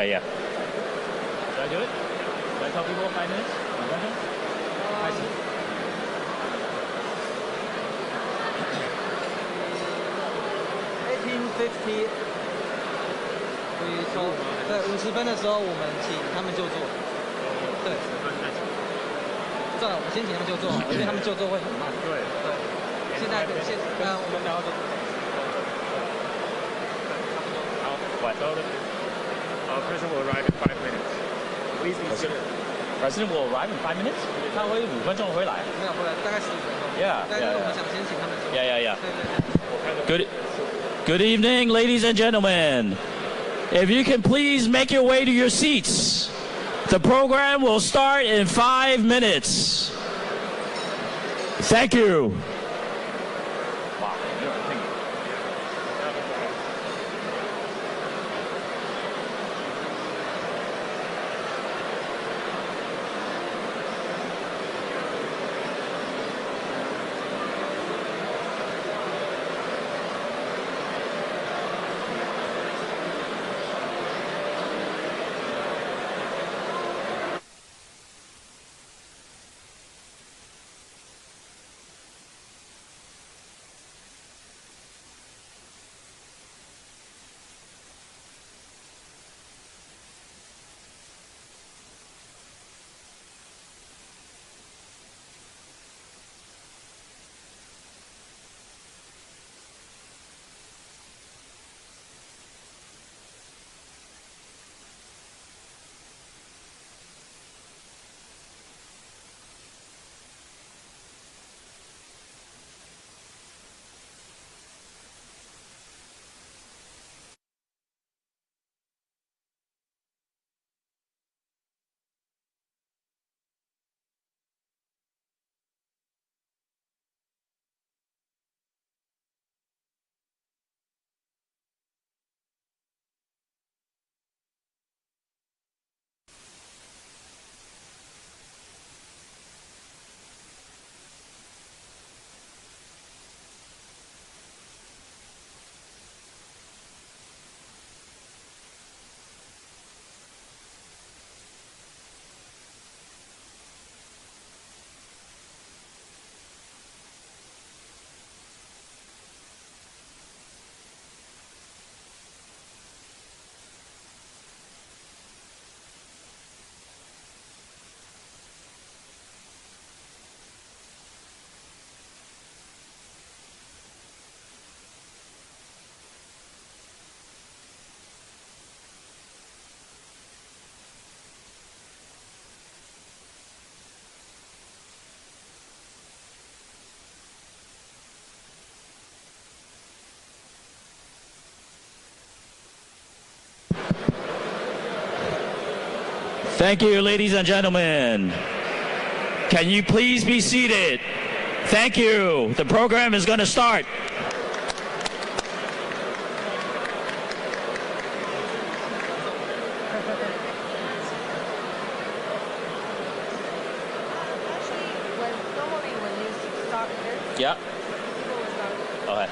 Okay, yeah. Should I do it? Should I tell people 5 minutes? 开始。1850，对，50分的时候我们请他们就坐。对。算了，我们先请他们就坐好了，因为他们就坐会很慢。对。现在我们聊的。好，晚收了。President will arrive in 5 minutes. Please be seated. President will arrive in 5 minutes. 他会5分钟回来。没有回来，大概15分钟。Yeah. 但是我们想先请他们。Yeah. 对。Good evening, ladies and gentlemen. If you can please make your way to your seats. The program will start in 5 minutes. Thank you. Thank you, ladies and gentlemen. Can you please be seated? Thank you. The program is going to start. Normally when you start this, Yeah. people will start. Okay.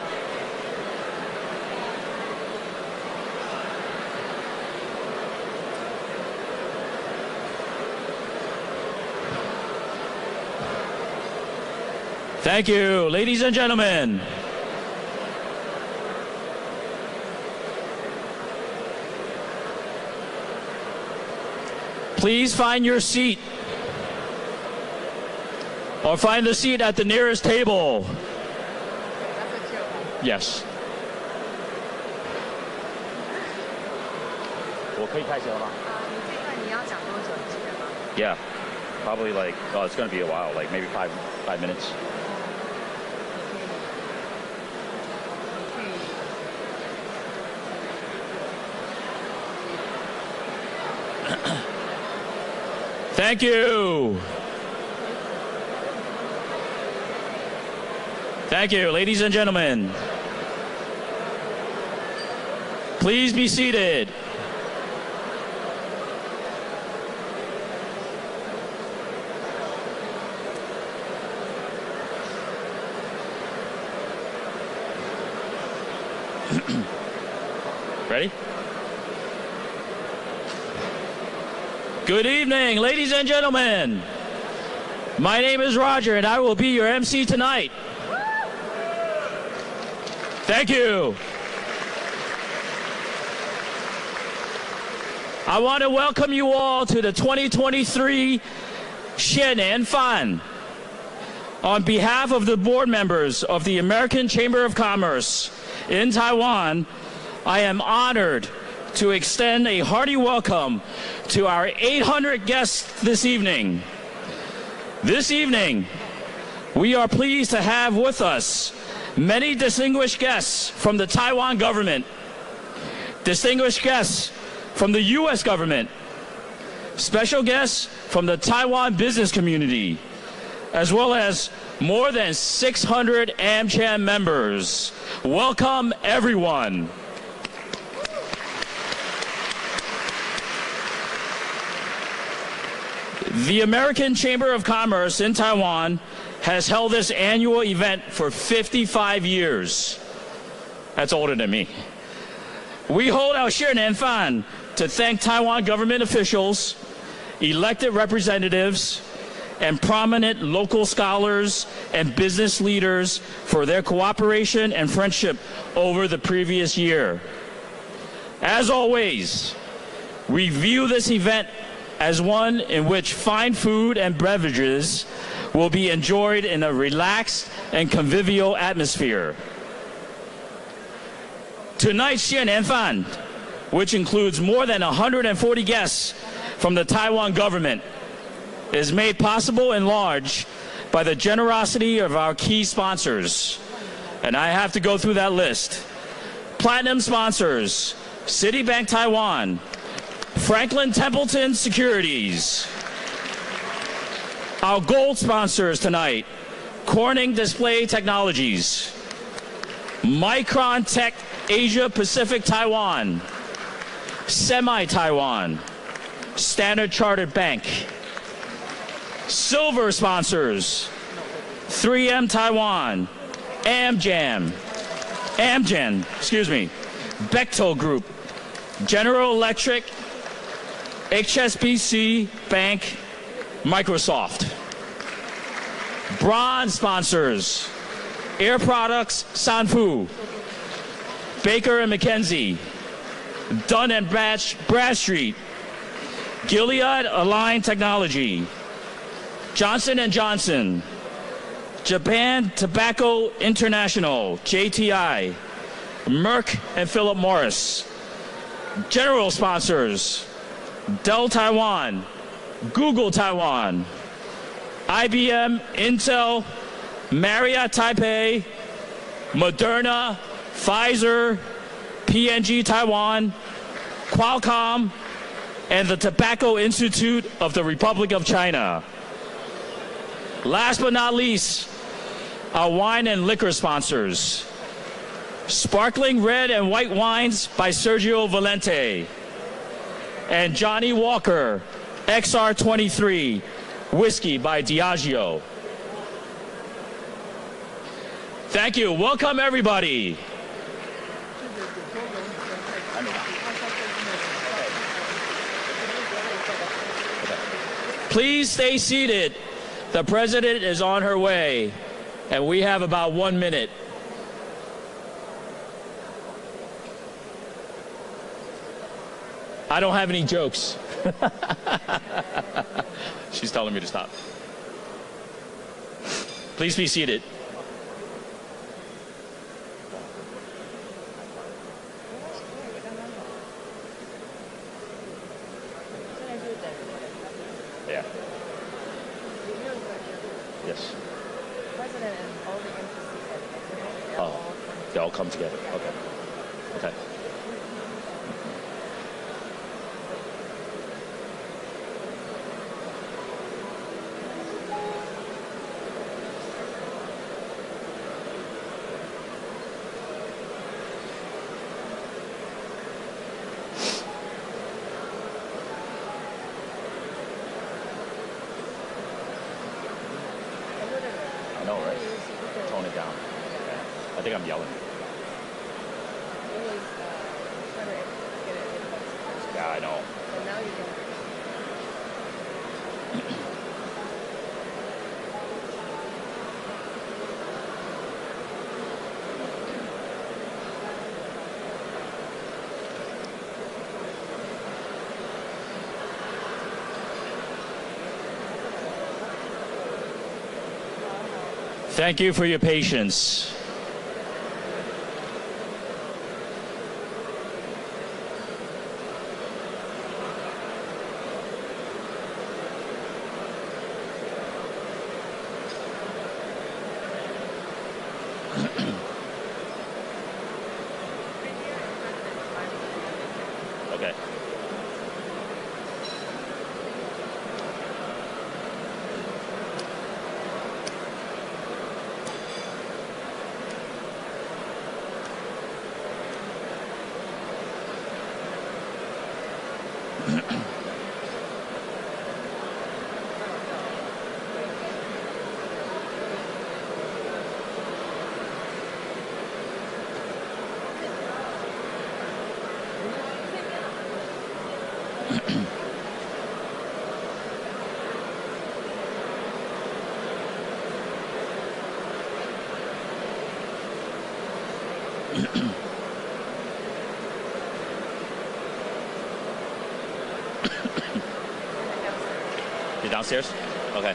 Thank you, ladies and gentlemen. Please find your seat or find the seat at the nearest table. Yes. Yeah, probably like, oh, it's going to be a while, like maybe five minutes. Thank you. Thank you, ladies and gentlemen. Please be seated. Ready? Good evening, ladies and gentlemen. My name is Roger, and I will be your MC tonight. Thank you. I want to welcome you all to the 2023 Xianan Fan. On behalf of the board members of the American Chamber of Commerce in Taiwan, I am honored to extend a hearty welcome to our 800 guests this evening. This evening, we are pleased to have with us many distinguished guests from the Taiwan government, distinguished guests from the U.S. government, special guests from the Taiwan business community, as well as more than 600 AmCham members. Welcome, everyone. The American Chamber of Commerce in Taiwan has held this annual event for 55 years. That's older than me. We hold our Xianan Fan to thank Taiwan government officials, elected representatives, and prominent local scholars and business leaders for their cooperation and friendship over the previous year. As always, we view this event as one in which fine food and beverages will be enjoyed in a relaxed and convivial atmosphere. Tonight's Xianan Fan, which includes more than 140 guests from the Taiwan government, is made possible in large by the generosity of our key sponsors. And I have to go through that list. Platinum sponsors: Citibank Taiwan, Franklin Templeton Securities. Our gold sponsors tonight: Corning Display Technologies, Micron Tech Asia Pacific Taiwan, Semi Taiwan, Standard Chartered Bank. Silver sponsors: 3M Taiwan, Amgen, Bechtel Group, General Electric, HSBC Bank, Microsoft. Bronze sponsors: Air Products Sanfu, Baker & McKenzie, Dun & Bradstreet, Gilead Align Technology, Johnson & Johnson, Japan Tobacco International, JTI, Merck and Philip Morris. General sponsors: Dell Taiwan, Google Taiwan, IBM, Intel, Marriott Taipei, Moderna, Pfizer, P&G Taiwan, Qualcomm, and the Tobacco Institute of the Republic of China. Last but not least, our wine and liquor sponsors: Sparkling Red and White Wines by Sergio Valente, and Johnny Walker XR23 Whiskey by Diageo. Thank you. Welcome, everybody. Please stay seated. The president is on her way, and we have about 1 minute. I don't have any jokes. She's telling me to stop. Please be seated. Yeah. Yes. President and all the embassies. Oh, they all come together. Okay. Okay. I know, right? Tone it down. Okay. I think I'm yelling. It was trying to get it in. Yeah, I know. And now you can. Thank you for your patience. Okay. You're downstairs? Okay.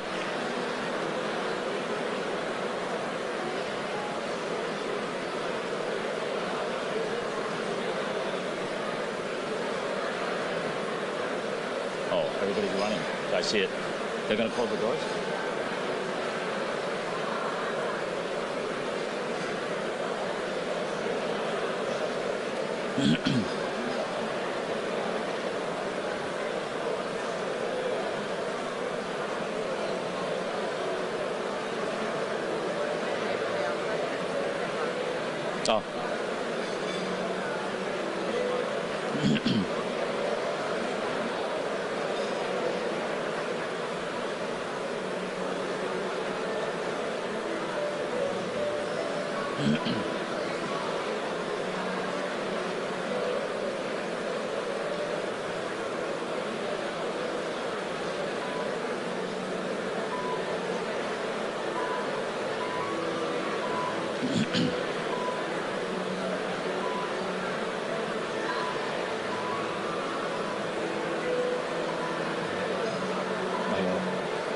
Oh, everybody's running. I see it. They're going to close the doors? Oh.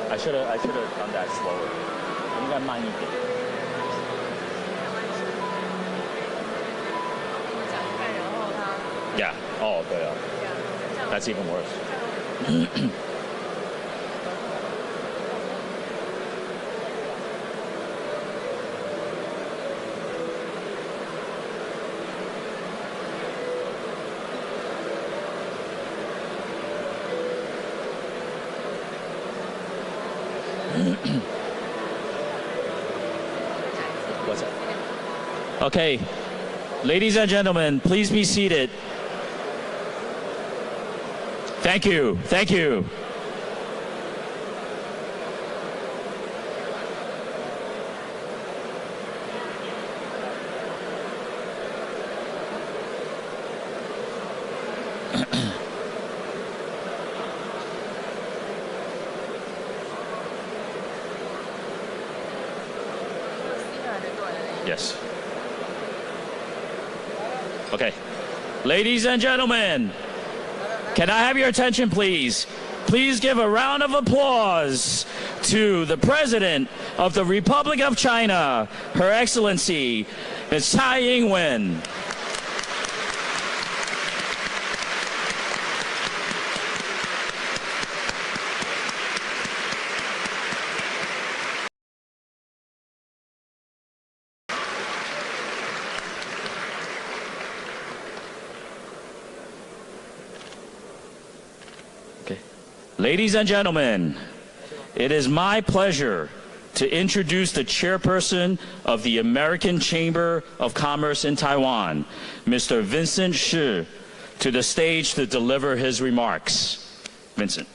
I should have done that slower. 应该慢一点。Yeah. Oh, 对啊。That's even worse. What's that? Okay, ladies and gentlemen, please be seated. Thank you. Thank you. Yes. Okay. Ladies and gentlemen, can I have your attention, please? Please give a round of applause to the President of the Republic of China, Her Excellency, Ms. Tsai Ing-Wen. Ladies and gentlemen, it is my pleasure to introduce the chairperson of the American Chamber of Commerce in Taiwan, Mr. Vincent Shi, to the stage to deliver his remarks. Vincent.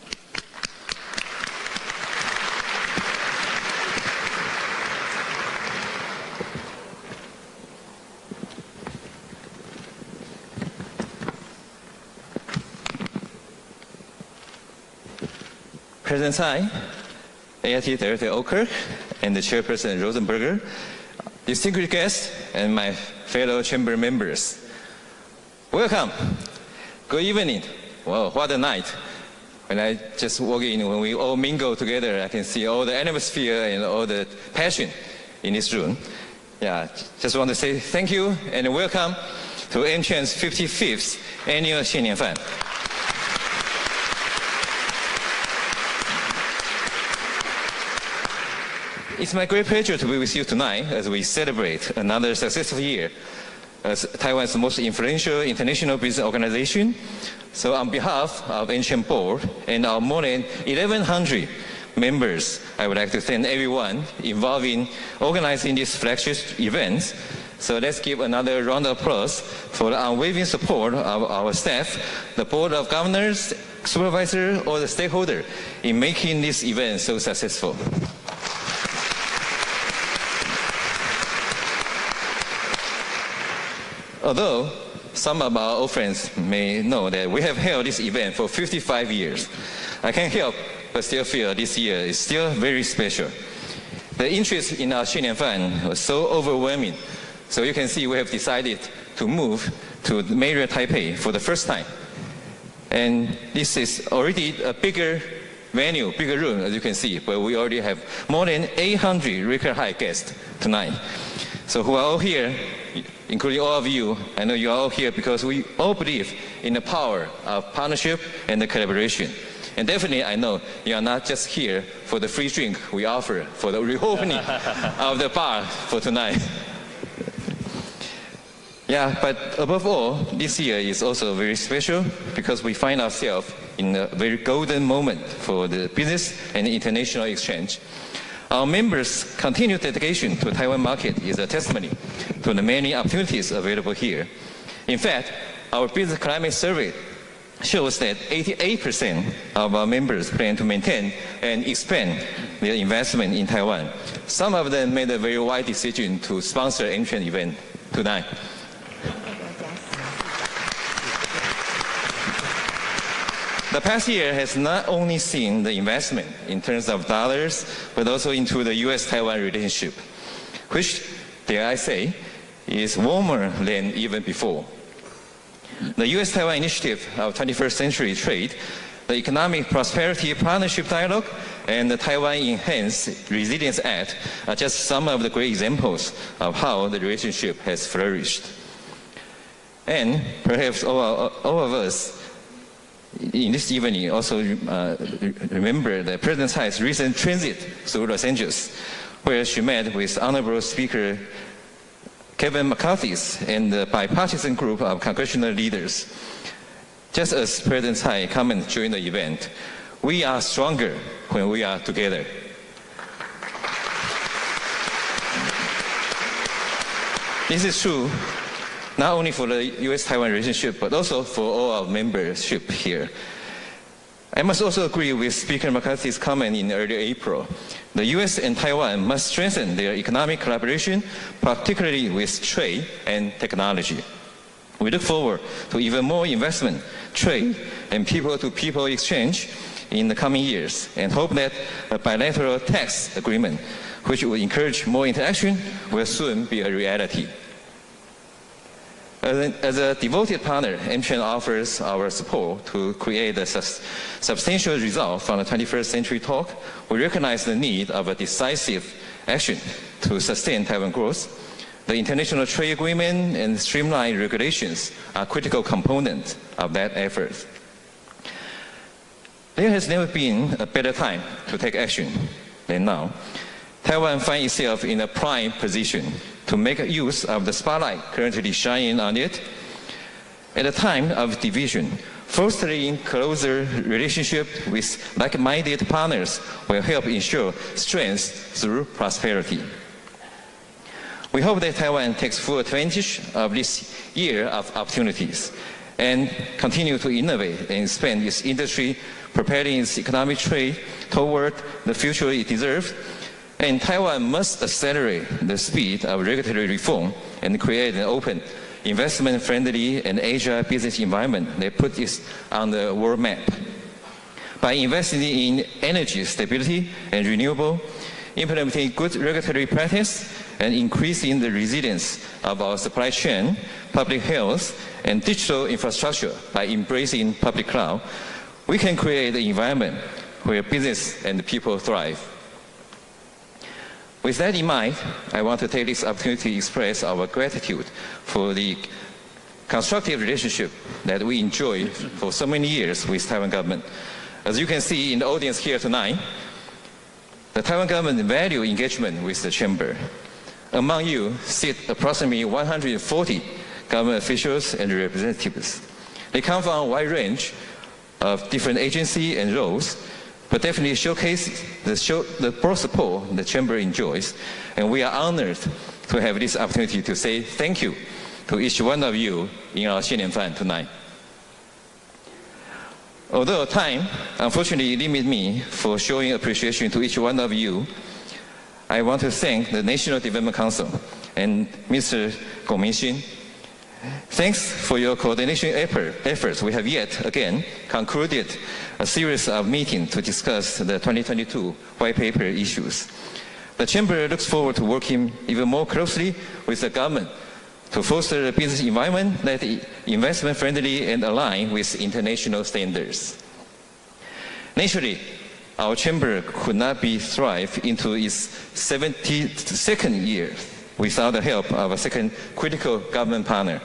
President Tsai, AIT Director Oker, and the Chairperson Rosenberger, distinguished guests, and my fellow chamber members. Welcome. Good evening. Well, what a night. When I just walk in, when we all mingle together, I can see all the atmosphere and all the passion in this room. Yeah, just want to say thank you and welcome to MChen's 55th Annual 新年饭. It's my great pleasure to be with you tonight as we celebrate another successful year as Taiwan's most influential international business organization. So on behalf of MChen Board and our more than 1,100 members, I would like to thank everyone involved in organizing this flagship event. So let's give another round of applause for the unwavering support of our staff, the Board of Governors, Supervisor, or the stakeholder in making this event so successful. Although some of our old friends may know that we have held this event for 55 years, I can't help but still feel this year is still very special. The interest in our 新年饭 was so overwhelming, so you can see we have decided to move to Marriott Taipei for the first time. And this is already a bigger venue, bigger room, as you can see, but we already have more than 800 record high guests tonight. So who are all here, including all of you, I know you are all here because we all believe in the power of partnership and the collaboration. And definitely I know you are not just here for the free drink we offer for the reopening of the bar for tonight. Yeah, but above all, this year is also very special because we find ourselves in a very golden moment for the business and international exchange. Our members' continued dedication to the Taiwan market is a testimony to the many opportunities available here. In fact, our business climate survey shows that 88% of our members plan to maintain and expand their investment in Taiwan. Some of them made a very wise decision to sponsor an MChen event tonight. The past year has not only seen the investment in terms of dollars, but also into the U.S.-Taiwan relationship, which, dare I say, is warmer than even before. The U.S.-Taiwan Initiative of 21st Century Trade, the Economic Prosperity Partnership Dialogue, and the Taiwan Enhanced Resilience Act are just some of the great examples of how the relationship has flourished. And perhaps all of us in this evening also remember that President Tsai's recent transit to Los Angeles, where she met with Honorable Speaker Kevin McCarthy and the bipartisan group of congressional leaders. Just as President Tsai commented during the event, we are stronger when we are together. This is true not only for the U.S.-Taiwan relationship, but also for all our membership here. I must also agree with Speaker McCarthy's comment in early April. The U.S. and Taiwan must strengthen their economic collaboration, particularly with trade and technology. We look forward to even more investment, trade, and people-to-people exchange in the coming years, and hope that a bilateral tax agreement, which will encourage more interaction, will soon be a reality. As a devoted partner, MChen offers our support to create a substantial result from the 21st Century Talk. We recognize the need of a decisive action to sustain Taiwan growth. The international trade agreement and streamlined regulations are critical components of that effort. There has never been a better time to take action than now. Taiwan finds itself in a prime position to make use of the spotlight currently shining on it. At a time of division, fostering closer relationship with like-minded partners will help ensure strength through prosperity. We hope that Taiwan takes full advantage of this year of opportunities and continue to innovate and expand its industry, preparing its economic trade toward the future it deserves. And Taiwan must accelerate the speed of regulatory reform and create an open, investment-friendly, and agile business environment that puts it on the world map. By investing in energy stability and renewable, implementing good regulatory practice, and increasing the resilience of our supply chain, public health, and digital infrastructure by embracing public cloud, we can create an environment where business and people thrive. With that in mind, I want to take this opportunity to express our gratitude for the constructive relationship that we enjoyed for so many years with Taiwan government. As you can see in the audience here tonight, the Taiwan government value engagement with the Chamber. Among you sit approximately 140 government officials and representatives. They come from a wide range of different agencies and roles, but definitely showcases the broad support the Chamber enjoys, and we are honored to have this opportunity to say thank you to each one of you in our 新年饭 tonight. Although time unfortunately limits me for showing appreciation to each one of you, I want to thank the National Development Council and Mr. Gong Mingxin. Thanks for your coordination efforts. We have yet again concluded a series of meetings to discuss the 2022 white paper issues. The Chamber looks forward to working even more closely with the government to foster a business environment that is investment-friendly and aligned with international standards. Naturally, our Chamber could not be thrive into its 72nd year without the help of a second critical government partner.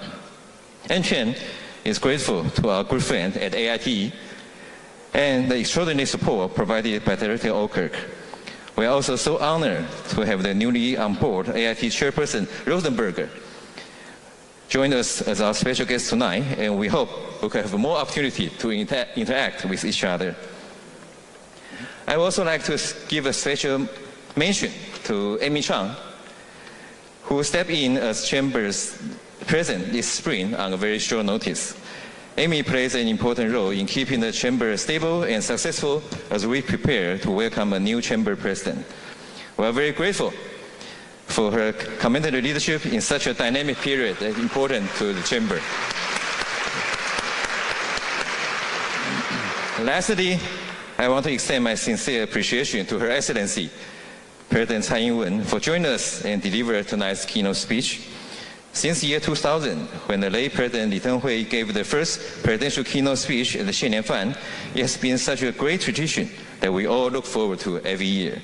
Chen is grateful to our good friend at AIT and the extraordinary support provided by Director Okerk. We are also so honored to have the newly on board AIT Chairperson Rosenberger join us as our special guest tonight, and we hope we can have more opportunity to interact with each other. I would also like to give a special mention to Amy Chang, who stepped in as Chamber's president this spring on a very short notice. Amy plays an important role in keeping the Chamber stable and successful as we prepare to welcome a new Chamber president. We are very grateful for her commendable leadership in such a dynamic period that is important to the Chamber. Lastly, I want to extend my sincere appreciation to Her Excellency, President Tsai Ing-Wen, for joining us and delivering tonight's keynote speech. Since the year 2000, when the late President Li Teng-hui gave the first presidential keynote speech at the 新年饭, it has been such a great tradition that we all look forward to every year.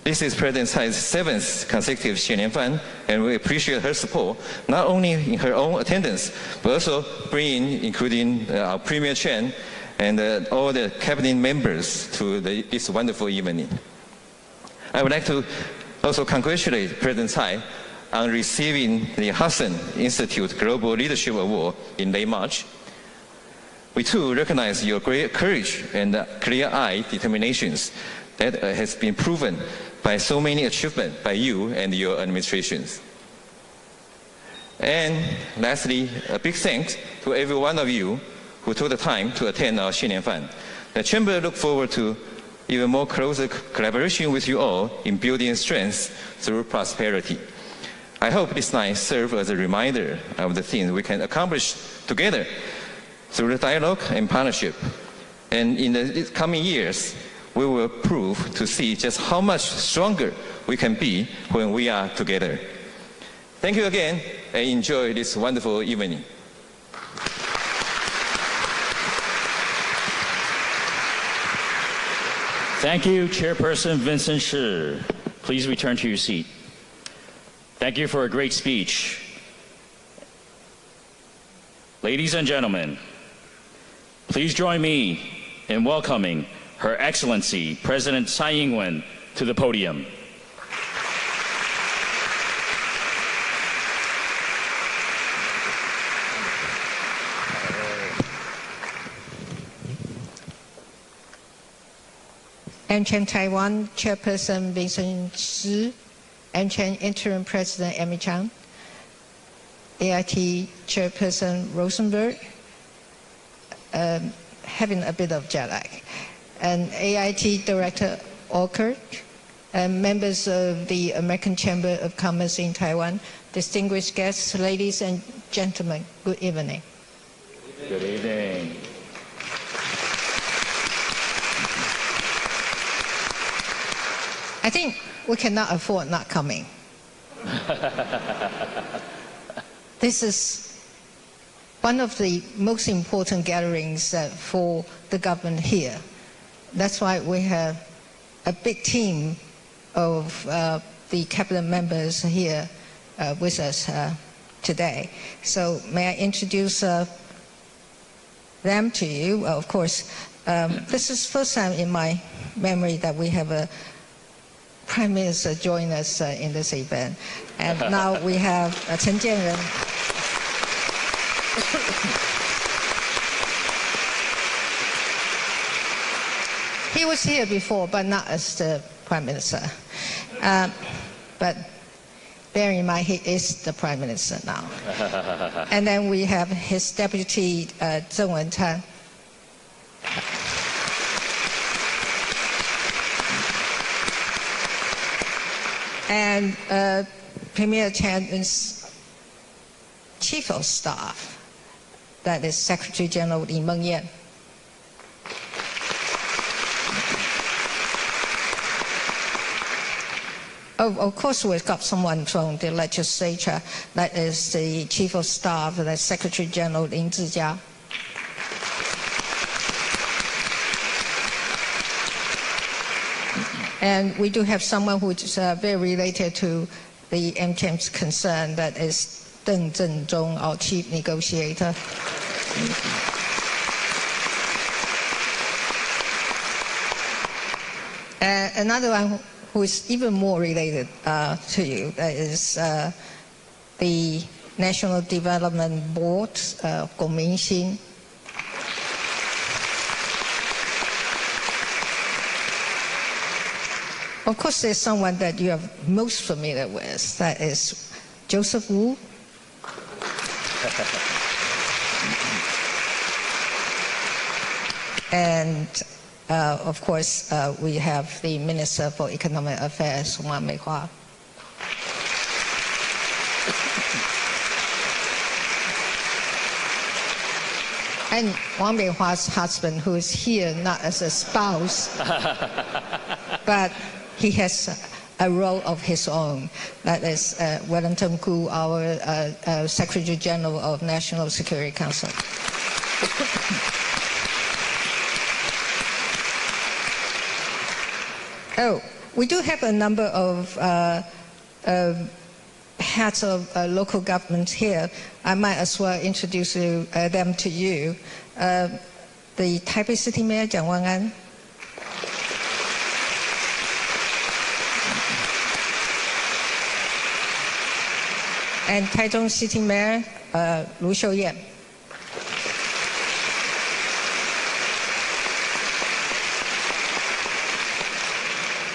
This is President Tsai's 7th consecutive 新年饭, and we appreciate her support, not only in her own attendance, but also including our Premier Chen and all the cabinet members to this wonderful evening. I would like to also congratulate President Tsai on receiving the Hudson Institute Global Leadership Award in late March. We too recognize your great courage and clear-eyed determinations that has been proven by so many achievements by you and your administrations. And lastly, a big thanks to every one of you who took the time to attend our 新年饭. The Chamber looks forward to even more closer collaboration with you all in building strength through prosperity. I hope this night serves as a reminder of the things we can accomplish together through the dialogue and partnership. And in the coming years, we will prove to see just how much stronger we can be when we are together. Thank you again, and enjoy this wonderful evening. Thank you, Chairperson Vincent Shi. Please return to your seat. Thank you for a great speech. Ladies and gentlemen, please join me in welcoming Her Excellency President Tsai Ing-Wen to the podium. Chen Taiwan Chairperson Vincent Shi, Chen Interim President Amy Chang, AIT Chairperson Rosenberg, having a bit of jet lag, and AIT Director Okerk, and members of the American Chamber of Commerce in Taiwan, distinguished guests, ladies and gentlemen, good evening. Good evening. I think we cannot afford not coming. This is one of the most important gatherings for the government here. That's why we have a big team of the cabinet members here with us today. So may I introduce them to you? Well, of course, this is the first time in my memory that we have a Prime Minister join us in this event. And now we have Chen Jianren. He was here before, but not as the Prime Minister. But bear in mind, he is the Prime Minister now. And then we have his deputy, Tsai Ing-Wen. And Premier Chan's Chief of Staff, that is Secretary General Li Mengyan. Of course, we've got someone from the legislature, that is the Chief of Staff, the Secretary General Lin Zhijia. And we do have someone who is very related to the MCHAM's concern, that is Deng Zhenzhong, our chief negotiator. Another one who is even more related to you, that is the National Development Board, Gong Mingxin. Of course, there's someone that you are most familiar with, that is Joseph Wu. And of course, we have the Minister for Economic Affairs, Wang Meihua. And Wang Meihua's husband, who is here not as a spouse, but he has a role of his own. That is Wellington Koo, our Secretary General of National Security Council. Oh, we do have a number of heads of local government here. I might as well introduce them to you. The Taipei City Mayor, Jiang Wangan. And Taichung City Mayor, Lu Xiuyan.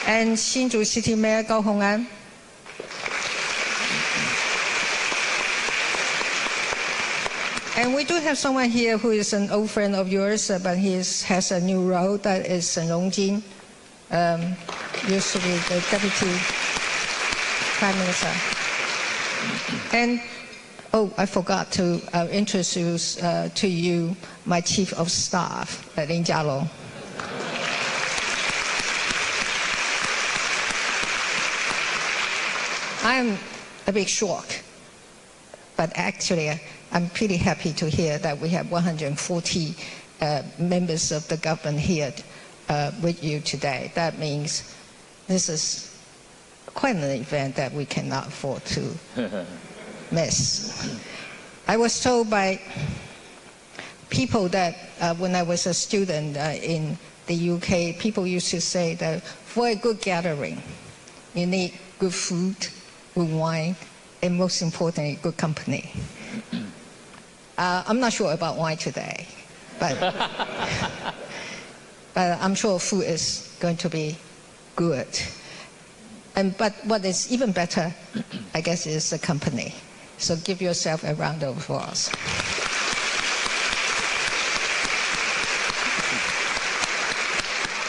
And Hsinchu City Mayor, Gao Hong'an. And we do have someone here who is an old friend of yours, but he has a new role, that is Shen Rongjin, used to be the Deputy Prime Minister. And, oh, I forgot to introduce to you my Chief of Staff, Lin Jialong. I'm a bit shocked, but actually I'm pretty happy to hear that we have 140 members of the government here with you today. That means this is quite an event that we cannot afford to miss. I was told by people that when I was a student in the UK, people used to say that for a good gathering, you need good food, good wine, and most importantly, good company. I'm not sure about wine today, but, but I'm sure food is going to be good. But what is even better, I guess, is the company. So give yourself a round of applause.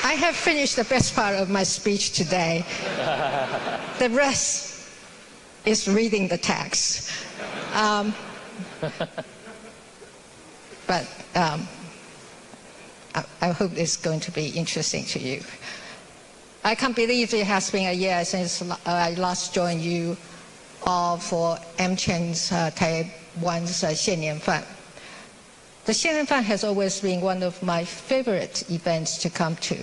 I have finished the best part of my speech today. The rest is reading the text. But I hope it's going to be interesting to you. I can't believe it has been a year since I last joined you all for MCHAM's Taiwan's 献年饭. The 献年饭 has always been one of my favorite events to come to.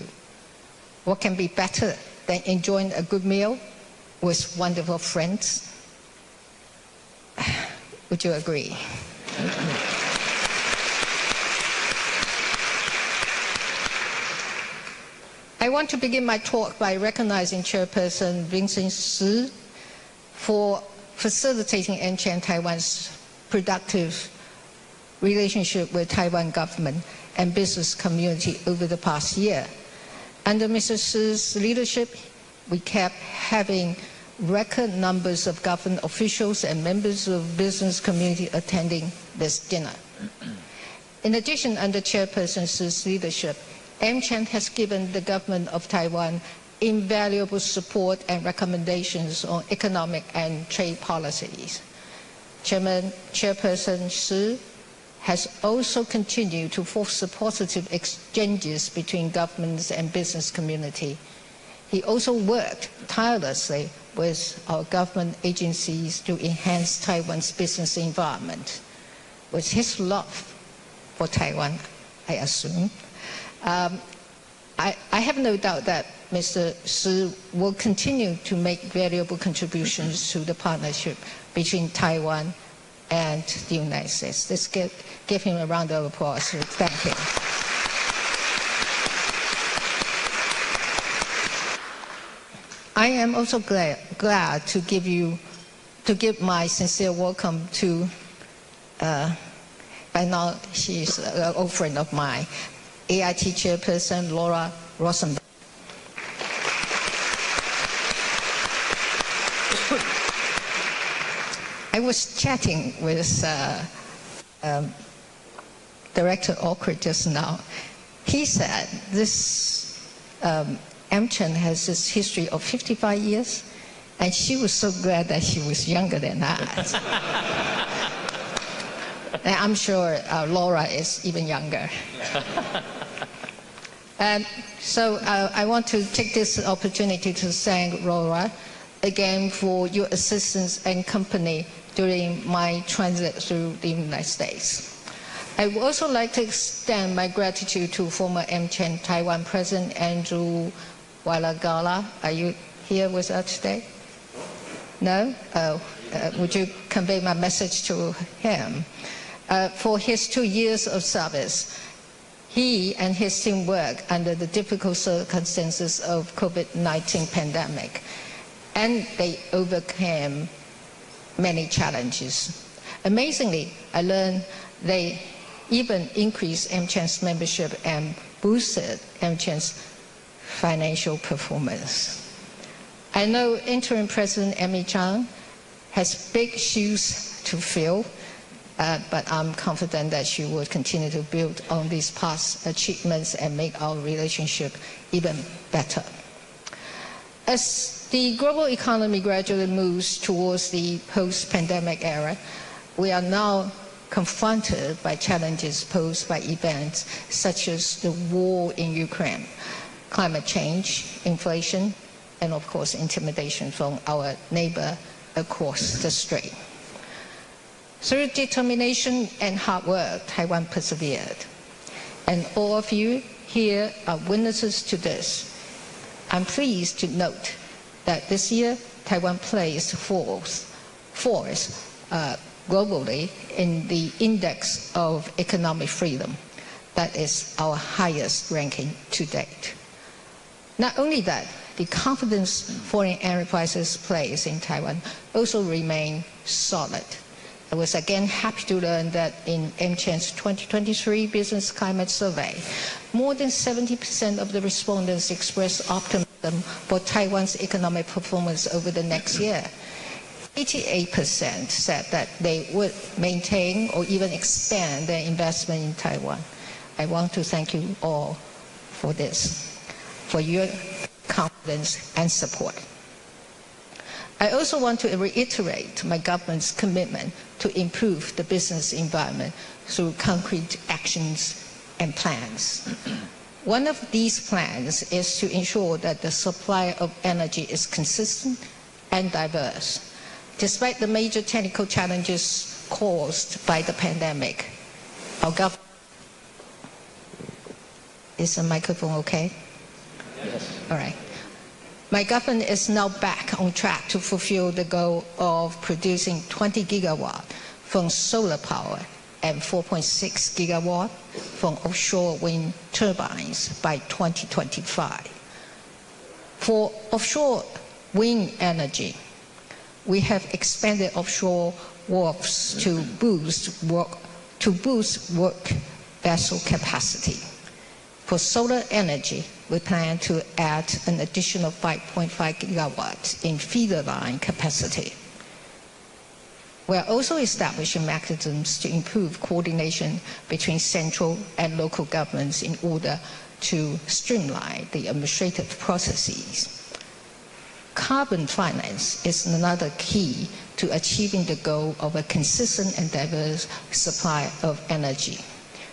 What can be better than enjoying a good meal with wonderful friends. Would you agree? I want to begin my talk by recognizing Chairperson Vincent Shi for facilitating MCham Taiwan's productive relationship with Taiwan government and business community over the past year. Under Mr. Shi's leadership, we kept having record numbers of government officials and members of business community attending this dinner. In addition, under Chairperson Shi's leadership, MCham has given the government of Taiwan invaluable support and recommendations on economic and trade policies. Chairperson Shi has also continued to foster positive exchanges between governments and business community. He also worked tirelessly with our government agencies to enhance Taiwan's business environment. With his love for Taiwan, I assume, I have no doubt that Mr. Shi will continue to make valuable contributions to the partnership between Taiwan and the United States. Let's give him a round of applause. Thank him. I am also glad to give my sincere welcome to, by now she's an old friend of mine, AIT Chairperson Laura Rosenberg. I was chatting with Director Orkert just now. He said this MCham has this history of 55 years, and she was so glad that she was younger than that. And I'm sure Laura is even younger. And so I want to take this opportunity to thank Laura again for your assistance and company during my transit through the United States. I would also like to extend my gratitude to former MCham Taiwan President Andrew Walagala. Are you here with us today? No? Would you convey my message to him? For his 2 years of service, he and his team worked under the difficult circumstances of COVID-19 pandemic, and they overcame many challenges. Amazingly, I learned they even increased MCham's membership and boosted MCham's financial performance. I know Interim President Amy Chang has big shoes to fill, but I'm confident that she will continue to build on these past achievements and make our relationship even better. As the global economy gradually moves towards the post-pandemic era, we are now confronted by challenges posed by events such as the war in Ukraine, climate change, inflation, and of course intimidation from our neighbor across the strait. Through determination and hard work, Taiwan persevered. And all of you here are witnesses to this. I'm pleased to note that this year, Taiwan placed fourth globally in the Index of Economic Freedom. That is our highest ranking to date. Not only that, the confidence foreign enterprises place in Taiwan also remain solid. I was again happy to learn that in MCham's 2023 Business Climate Survey, more than 70% of the respondents expressed optimism for Taiwan's economic performance over the next year. 88% said that they would maintain or even expand their investment in Taiwan. I want to thank you all for this, for your confidence and support. I also want to reiterate my government's commitment to improve the business environment through concrete actions and plans. One of these plans is to ensure that the supply of energy is consistent and diverse. Despite the major technical challenges caused by the pandemic, our government... Is the microphone okay? Yes. All right. My government is now back on track to fulfill the goal of producing 20 gigawatt from solar power and 4.6 gigawatt from offshore wind turbines by 2025. For offshore wind energy, we have expanded offshore wharves to boost work vessel capacity. For solar energy, we plan to add an additional 5.5 gigawatts in feeder line capacity. We are also establishing mechanisms to improve coordination between central and local governments in order to streamline the administrative processes. Carbon finance is another key to achieving the goal of a consistent and diverse supply of energy.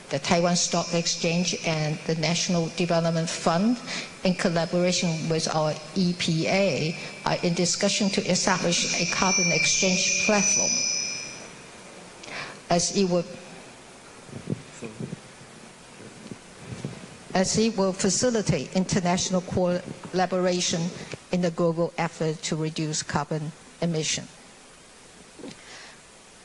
The Taiwan Stock Exchange and the National Development Fund, in collaboration with our EPA, are in discussion to establish a carbon exchange platform. As it will facilitate international collaboration in the global effort to reduce carbon emission.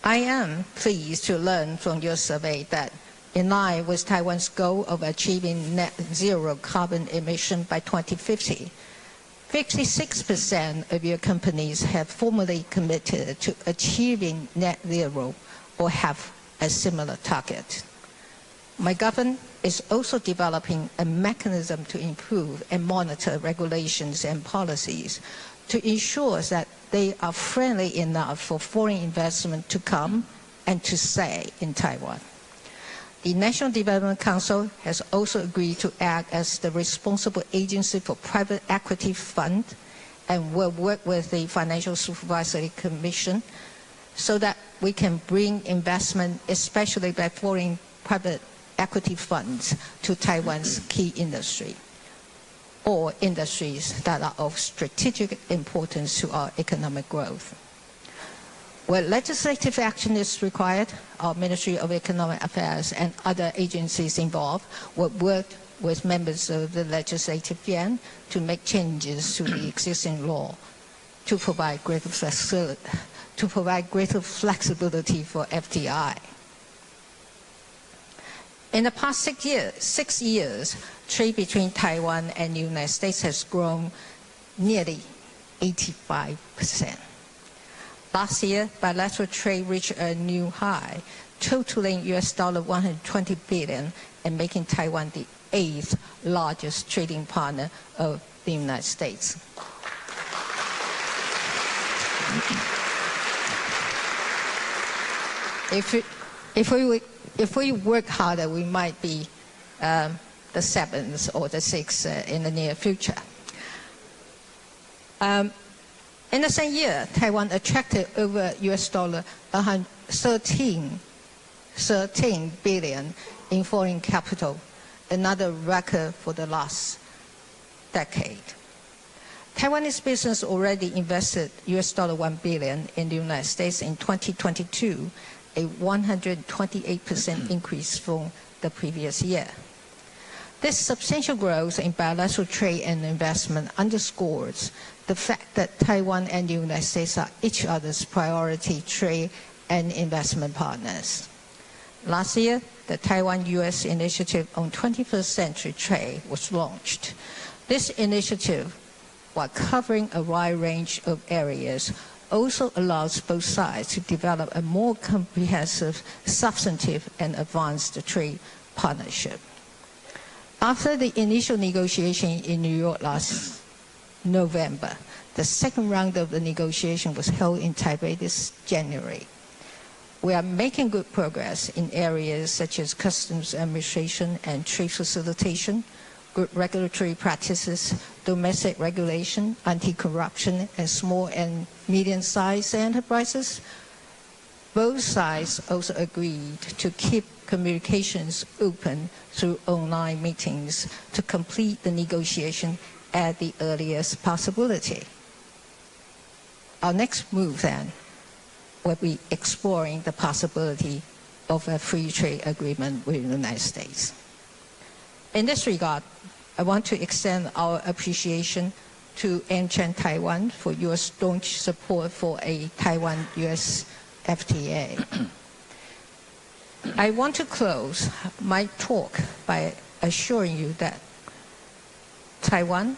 I am pleased to learn from your survey that in line with Taiwan's goal of achieving net zero carbon emission by 2050, 56% of your companies have formally committed to achieving net zero or have a similar target. My government is also developing a mechanism to improve and monitor regulations and policies to ensure that they are friendly enough for foreign investment to come and to stay in Taiwan. The National Development Council has also agreed to act as the responsible agency for private equity fund and will work with the Financial Supervisory Commission so that we can bring investment, especially by foreign private equity funds, to Taiwan's key industry, or industries that are of strategic importance to our economic growth. Where legislative action is required, our Ministry of Economic Affairs and other agencies involved will work with members of the Legislative Yuan to make changes to the existing law to provide greater flexibility for FDI. In the past 6 years, trade between Taiwan and the United States has grown nearly 85%. Last year, bilateral trade reached a new high, totaling $120 billion and making Taiwan the 8th largest trading partner of the United States. If we work harder, we might be the 7th or the 6th in the near future. In the same year, Taiwan attracted over $13 billion in foreign capital, another record for the last decade. Taiwanese business already invested $1 billion in the United States in 2022, a 128% increase from the previous year. This substantial growth in bilateral trade and investment underscores the fact that Taiwan and the United States are each other's priority trade and investment partners. Last year, the Taiwan-U.S. Initiative on 21st Century Trade was launched. This initiative, while covering a wide range of areas, also allows both sides to develop a more comprehensive, substantive, and advanced trade partnership. After the initial negotiation in New York last November, the second round of the negotiation was held in Taipei this January. We are making good progress in areas such as customs administration and trade facilitation, good regulatory practices, domestic regulation, anti-corruption, and small and medium-sized enterprises. Both sides also agreed to keep communications open through online meetings to complete the negotiation at the earliest possibility. Our next move then will be exploring the possibility of a free trade agreement with the United States. In this regard, I want to extend our appreciation to AmCham Taiwan for your staunch support for a Taiwan-US FTA. I want to close my talk by assuring you that Taiwan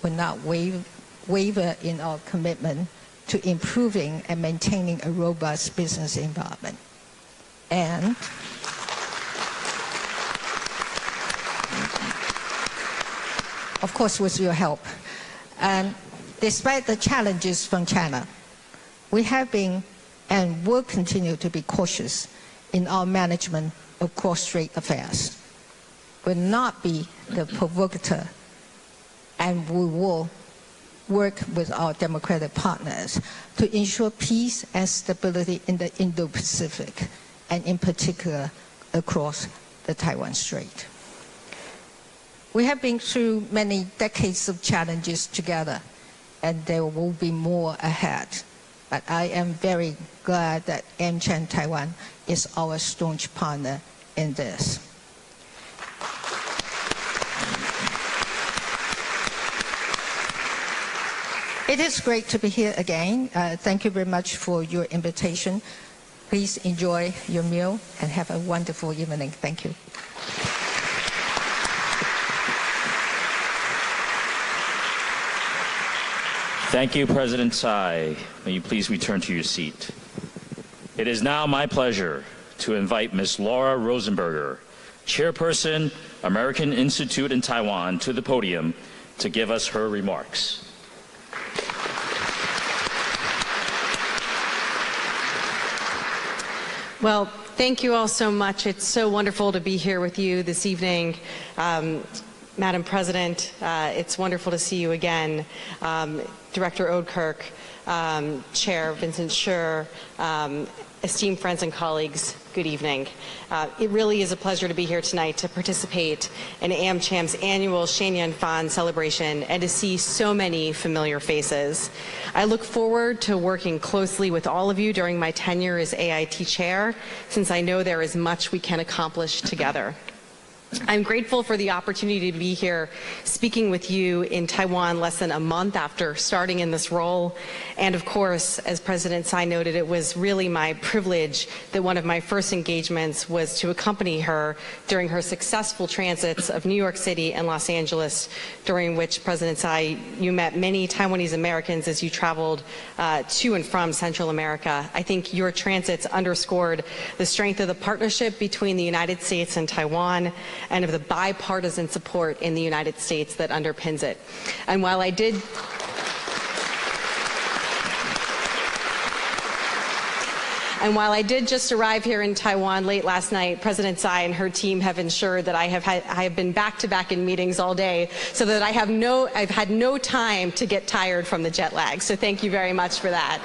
will not waver in our commitment to improving and maintaining a robust business environment. And of course, with your help. And despite the challenges from China, we have been and will continue to be cautious in our management of cross-strait affairs. We'll not be the provocateur, and we will work with our democratic partners to ensure peace and stability in the Indo-Pacific, and in particular across the Taiwan Strait. We have been through many decades of challenges together, and there will be more ahead. But I am very glad that AmCham Taiwan is our staunch partner in this. It is great to be here again. Thank you very much for your invitation. Please enjoy your meal and have a wonderful evening. Thank you. Thank you, President Tsai. May you please return to your seat. It is now my pleasure to invite Ms. Laura Rosenberger, Chairperson, American Institute in Taiwan, to the podium to give us her remarks. Well, thank you all so much. It's so wonderful to be here with you this evening. Madam President, it's wonderful to see you again. Director Oudkirk, Chair Vincent Schur, esteemed friends and colleagues, good evening. It really is a pleasure to be here tonight to participate in AmCham's annual Shenyang Fan celebration and to see so many familiar faces. I look forward to working closely with all of you during my tenure as AIT Chair, since I know there is much we can accomplish together. I'm grateful for the opportunity to be here speaking with you in Taiwan less than a month after starting in this role. And of course, as President Tsai noted, it was really my privilege that one of my first engagements was to accompany her during her successful transits of New York City and Los Angeles, during which, President Tsai, you met many Taiwanese Americans as you traveled to and from Central America. I think your transits underscored the strength of the partnership between the United States and Taiwan, and of the bipartisan support in the United States that underpins it. And while I did just arrive here in Taiwan late last night, President Tsai and her team have ensured that I have been back-to-back in meetings all day, so that I've had no time to get tired from the jet lag. So thank you very much for that.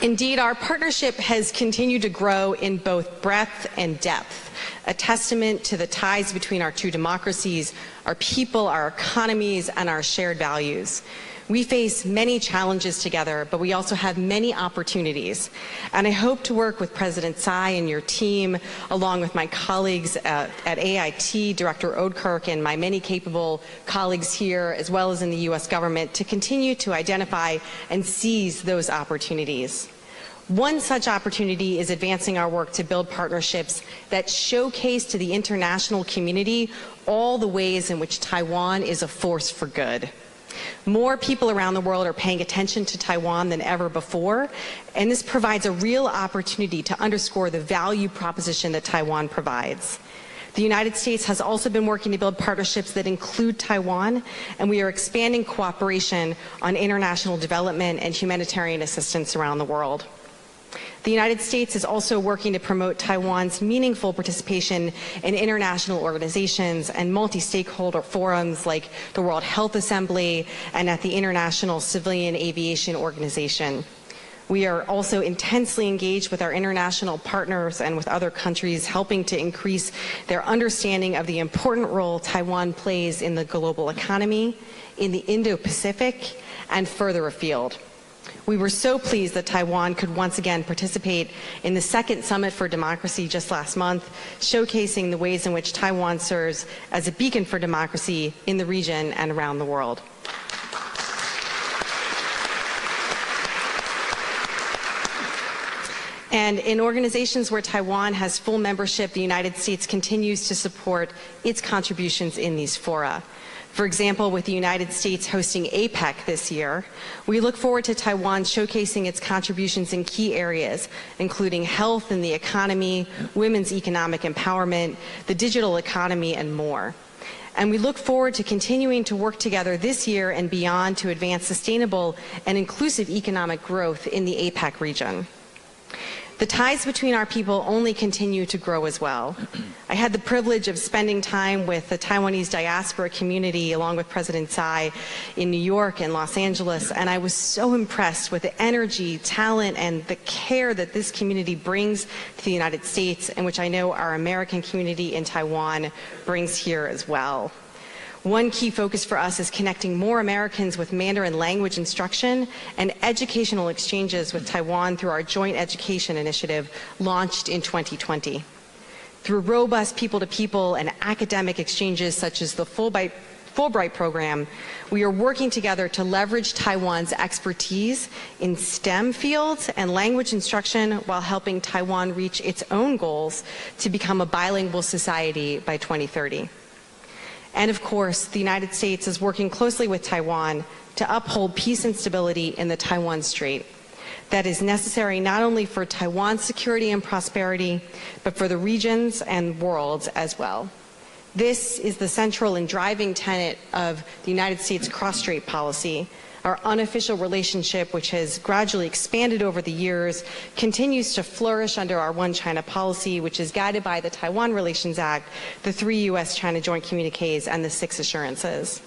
Indeed, our partnership has continued to grow in both breadth and depth, a testament to the ties between our two democracies, our people, our economies, and our shared values. We face many challenges together, but we also have many opportunities. And I hope to work with President Tsai and your team, along with my colleagues at AIT, Director Oudkirk, and my many capable colleagues here, as well as in the U.S. government, to continue to identify and seize those opportunities. One such opportunity is advancing our work to build partnerships that showcase to the international community all the ways in which Taiwan is a force for good. More people around the world are paying attention to Taiwan than ever before, and this provides a real opportunity to underscore the value proposition that Taiwan provides. The United States has also been working to build partnerships that include Taiwan, and we are expanding cooperation on international development and humanitarian assistance around the world. The United States is also working to promote Taiwan's meaningful participation in international organizations and multi-stakeholder forums like the World Health Assembly and at the International Civilian Aviation Organization. We are also intensely engaged with our international partners and with other countries, helping to increase their understanding of the important role Taiwan plays in the global economy, in the Indo-Pacific, and further afield. We were so pleased that Taiwan could once again participate in the second Summit for Democracy just last month, showcasing the ways in which Taiwan serves as a beacon for democracy in the region and around the world. And in organizations where Taiwan has full membership, the United States continues to support its contributions in these fora. For example, with the United States hosting APEC this year, we look forward to Taiwan showcasing its contributions in key areas, including health and the economy, women's economic empowerment, the digital economy, and more. And we look forward to continuing to work together this year and beyond to advance sustainable and inclusive economic growth in the APEC region. The ties between our people only continue to grow as well. I had the privilege of spending time with the Taiwanese diaspora community along with President Tsai in New York and Los Angeles, and I was so impressed with the energy, talent, and the care that this community brings to the United States, and which I know our American community in Taiwan brings here as well. One key focus for us is connecting more Americans with Mandarin language instruction and educational exchanges with Taiwan through our joint education initiative launched in 2020. Through robust people-to-people and academic exchanges such as the Fulbright program, we are working together to leverage Taiwan's expertise in STEM fields and language instruction while helping Taiwan reach its own goals to become a bilingual society by 2030. And of course, the United States is working closely with Taiwan to uphold peace and stability in the Taiwan Strait. That is necessary not only for Taiwan's security and prosperity, but for the regions and worlds as well. This is the central and driving tenet of the United States cross-strait policy. Our unofficial relationship, which has gradually expanded over the years, continues to flourish under our One China policy, which is guided by the Taiwan Relations Act, the 3 U.S.-China joint communiques, and the 6 assurances.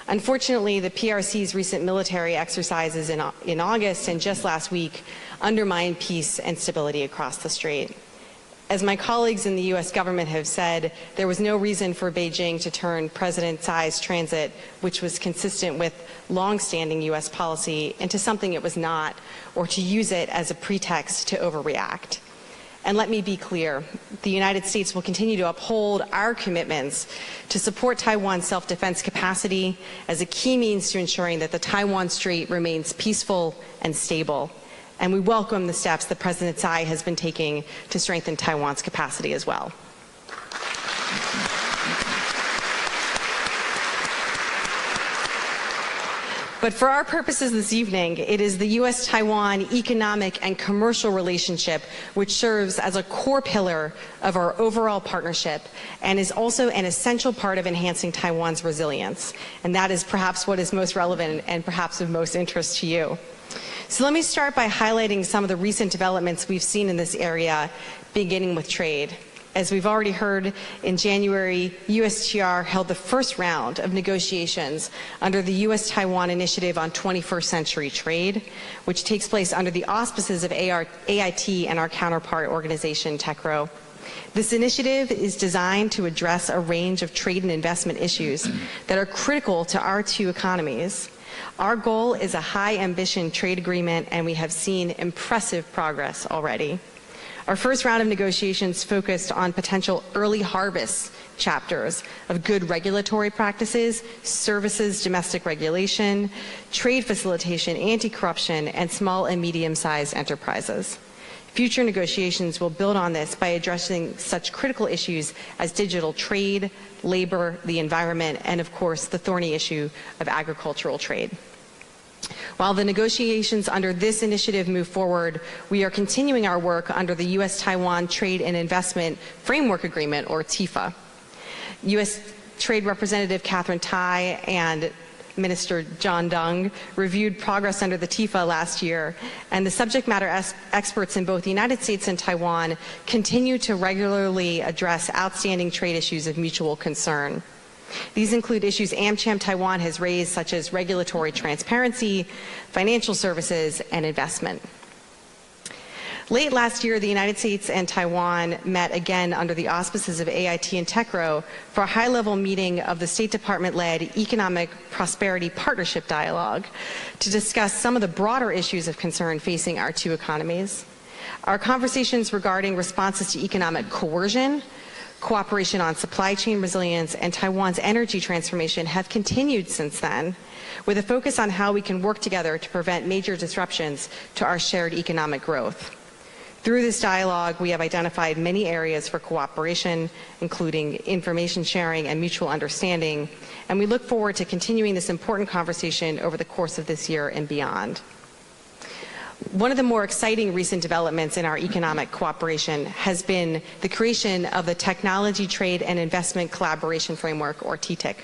Unfortunately, the PRC's recent military exercises in August and just last week undermined peace and stability across the strait. As my colleagues in the U.S. government have said, there was no reason for Beijing to turn President Tsai's transit, which was consistent with long-standing U.S. policy, into something it was not, or to use it as a pretext to overreact. And let me be clear, the United States will continue to uphold our commitments to support Taiwan's self-defense capacity as a key means to ensuring that the Taiwan Strait remains peaceful and stable. And we welcome the steps that President Tsai has been taking to strengthen Taiwan's capacity as well. But for our purposes this evening, it is the U.S.-Taiwan economic and commercial relationship which serves as a core pillar of our overall partnership and is also an essential part of enhancing Taiwan's resilience. And that is perhaps what is most relevant and perhaps of most interest to you. So let me start by highlighting some of the recent developments we've seen in this area, beginning with trade. As we've already heard, in January, USTR held the first round of negotiations under the U.S.-Taiwan Initiative on 21st Century Trade, which takes place under the auspices of AIT and our counterpart organization, TECRO. This initiative is designed to address a range of trade and investment issues that are critical to our 2 economies. Our goal is a high-ambition trade agreement, and we have seen impressive progress already. Our first round of negotiations focused on potential early harvest chapters of good regulatory practices, services, domestic regulation, trade facilitation, anti-corruption, and small and medium-sized enterprises. Future negotiations will build on this by addressing such critical issues as digital trade, labor, the environment, and of course the thorny issue of agricultural trade. While the negotiations under this initiative move forward, we are continuing our work under the U.S.-Taiwan Trade and Investment Framework Agreement, or TIFA. U.S. Trade Representative Catherine Tai and Minister John Dung reviewed progress under the TIFA last year, and the subject matter experts in both the United States and Taiwan continue to regularly address outstanding trade issues of mutual concern. These include issues AmCham Taiwan has raised, such as regulatory transparency, financial services, and investment. Late last year, the United States and Taiwan met again under the auspices of AIT and TECRO for a high-level meeting of the State Department-led Economic Prosperity Partnership Dialogue to discuss some of the broader issues of concern facing our two economies. Our conversations regarding responses to economic coercion, cooperation on supply chain resilience, and Taiwan's energy transformation have continued since then, with a focus on how we can work together to prevent major disruptions to our shared economic growth. Through this dialogue, we have identified many areas for cooperation, including information sharing and mutual understanding, and we look forward to continuing this important conversation over the course of this year and beyond. One of the more exciting recent developments in our economic cooperation has been the creation of the Technology, Trade, and Investment Collaboration Framework, or TTIC.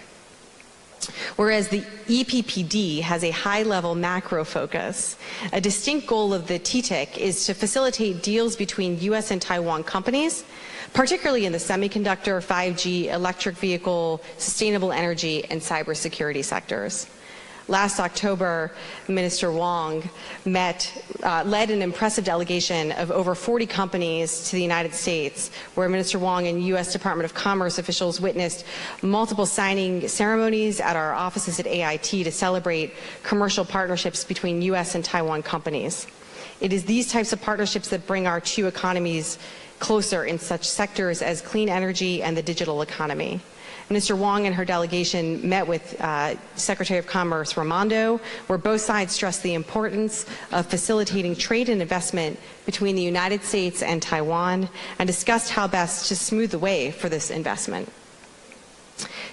Whereas the EPPD has a high-level macro focus, a distinct goal of the TTIC is to facilitate deals between U.S. and Taiwan companies, particularly in the semiconductor, 5G, electric vehicle, sustainable energy, and cybersecurity sectors. Last October, Minister Wong led an impressive delegation of over 40 companies to the United States, where Minister Wong and U.S. Department of Commerce officials witnessed multiple signing ceremonies at our offices at AIT to celebrate commercial partnerships between U.S. and Taiwan companies. It is these types of partnerships that bring our two economies closer in such sectors as clean energy and the digital economy. Minister Wong and her delegation met with Secretary of Commerce Raimondo, where both sides stressed the importance of facilitating trade and investment between the United States and Taiwan, and discussed how best to smooth the way for this investment.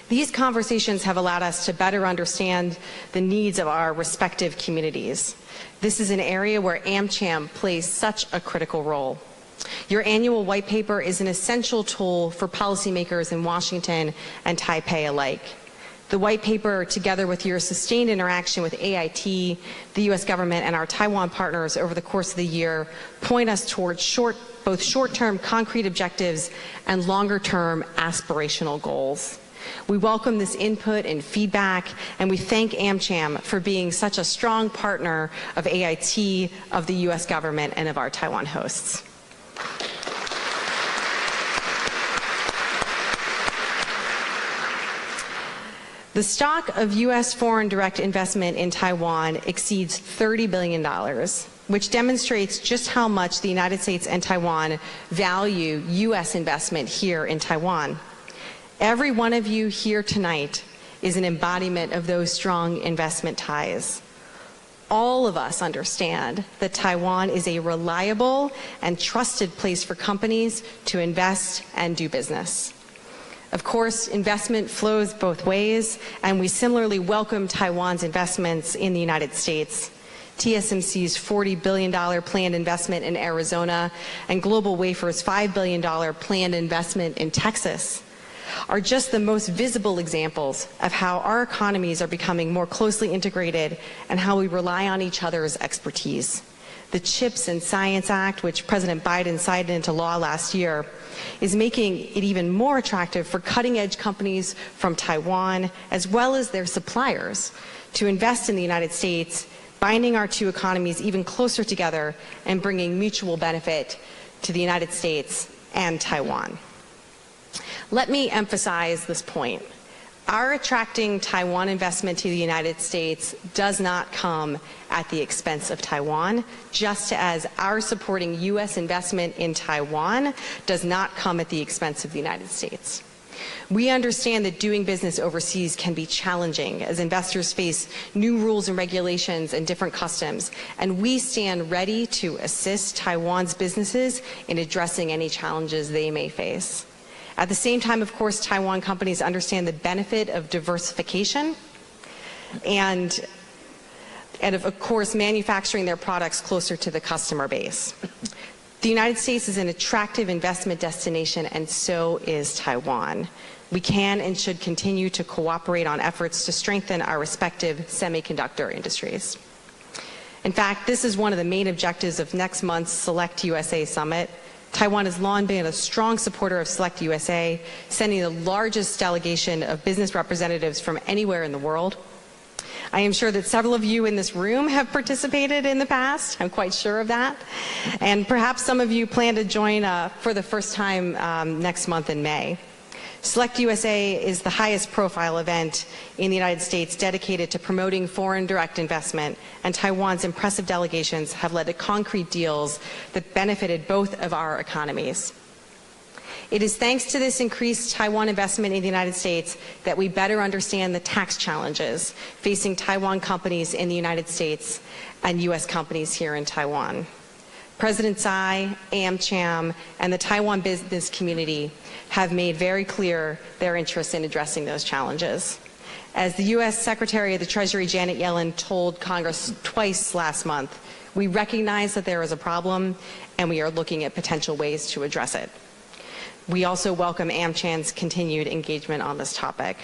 These conversations have allowed us to better understand the needs of our respective communities. This is an area where AmCham plays such a critical role. Your annual white paper is an essential tool for policymakers in Washington and Taipei alike. The white paper, together with your sustained interaction with AIT, the U.S. government, and our Taiwan partners over the course of the year, point us towards both short-term concrete objectives and longer-term aspirational goals. We welcome this input and feedback, and we thank AmCham for being such a strong partner of AIT, of the U.S. government, and of our Taiwan hosts. The stock of U.S. foreign direct investment in Taiwan exceeds $30 billion, which demonstrates just how much the United States and Taiwan value U.S. investment here in Taiwan. Every one of you here tonight is an embodiment of those strong investment ties. All of us understand that Taiwan is a reliable and trusted place for companies to invest and do business. Of course, investment flows both ways, and we similarly welcome Taiwan's investments in the United States. TSMC's $40 billion planned investment in Arizona and Global Wafer's $5 billion planned investment in Texas are just the most visible examples of how our economies are becoming more closely integrated and how we rely on each other's expertise. The CHIPS and Science Act, which President Biden signed into law last year, is making it even more attractive for cutting-edge companies from Taiwan, as well as their suppliers, to invest in the United States, binding our two economies even closer together and bringing mutual benefit to the United States and Taiwan. Let me emphasize this point. Our attracting Taiwan investment to the United States does not come at the expense of Taiwan, just as our supporting U.S. investment in Taiwan does not come at the expense of the United States. We understand that doing business overseas can be challenging as investors face new rules and regulations and different customs, and we stand ready to assist Taiwan's businesses in addressing any challenges they may face. At the same time, of course, Taiwan companies understand the benefit of diversification and of course, manufacturing their products closer to the customer base. The United States is an attractive investment destination, and so is Taiwan. We can and should continue to cooperate on efforts to strengthen our respective semiconductor industries. In fact, this is one of the main objectives of next month's Select USA Summit. Taiwan has long been a strong supporter of Select USA, sending the largest delegation of business representatives from anywhere in the world. I am sure that several of you in this room have participated in the past. I'm quite sure of that. And perhaps some of you plan to join for the first time next month in May. Select USA is the highest profile event in the United States dedicated to promoting foreign direct investment, and Taiwan's impressive delegations have led to concrete deals that benefited both of our economies. It is thanks to this increased Taiwan investment in the United States that we better understand the tax challenges facing Taiwan companies in the United States and U.S. companies here in Taiwan. President Tsai, AmCham, and the Taiwan business community have made very clear their interest in addressing those challenges. As the U.S. Secretary of the Treasury, Janet Yellen, told Congress twice last month, we recognize that there is a problem and we are looking at potential ways to address it. We also welcome AmCham's continued engagement on this topic.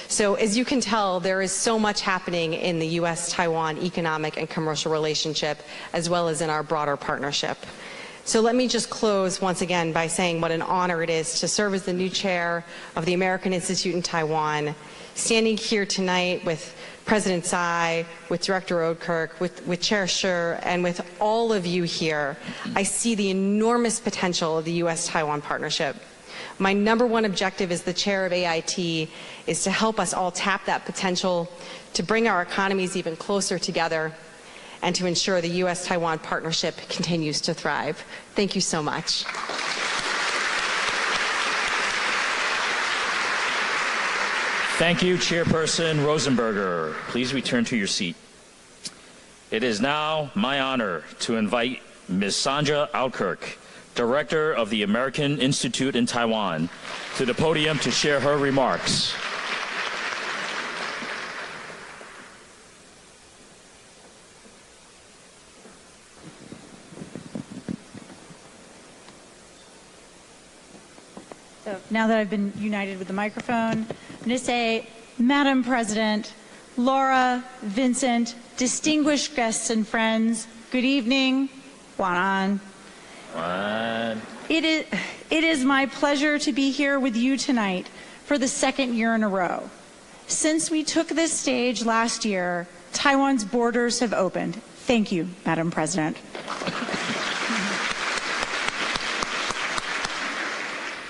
So as you can tell, there is so much happening in the U.S.-Taiwan economic and commercial relationship, as well as in our broader partnership. So let me just close once again by saying what an honor it is to serve as the new chair of the American Institute in Taiwan, standing here tonight with President Tsai, with Director Oudkirk, with Chair Shi, and with all of you here. I see the enormous potential of the U.S.-Taiwan partnership. My #1 objective as the chair of AIT is to help us all tap that potential, to bring our economies even closer together, and to ensure the U.S.-Taiwan partnership continues to thrive. Thank you so much. Thank you, Chairperson Rosenberger. Please return to your seat. It is now my honor to invite Ms. Sandra Oudkirk, Director of the American Institute in Taiwan, to the podium to share her remarks. So now that I've been united with the microphone, I'm going to say, Madam President, Laura, Vincent, distinguished guests and friends, good evening. Guanan. It is my pleasure to be here with you tonight for the second year in a row. Since we took this stage last year, Taiwan's borders have opened. Thank you, Madam President.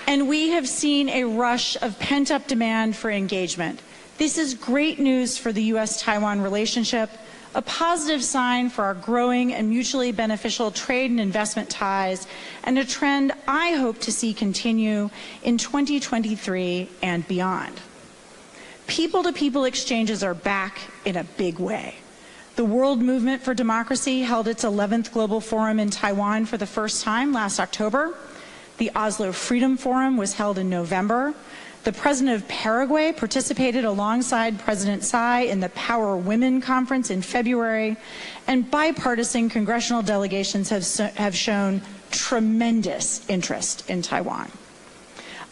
And we have seen a rush of pent-up demand for engagement. This is great news for the U.S.-Taiwan relationship, a positive sign for our growing and mutually beneficial trade and investment ties, and a trend I hope to see continue in 2023 and beyond. People-to-people exchanges are back in a big way. The World Movement for Democracy held its 11th Global Forum in Taiwan for the first time last October. The Oslo Freedom Forum was held in November. The President of Paraguay participated alongside President Tsai in the Power Women Conference in February, and bipartisan congressional delegations have shown tremendous interest in Taiwan.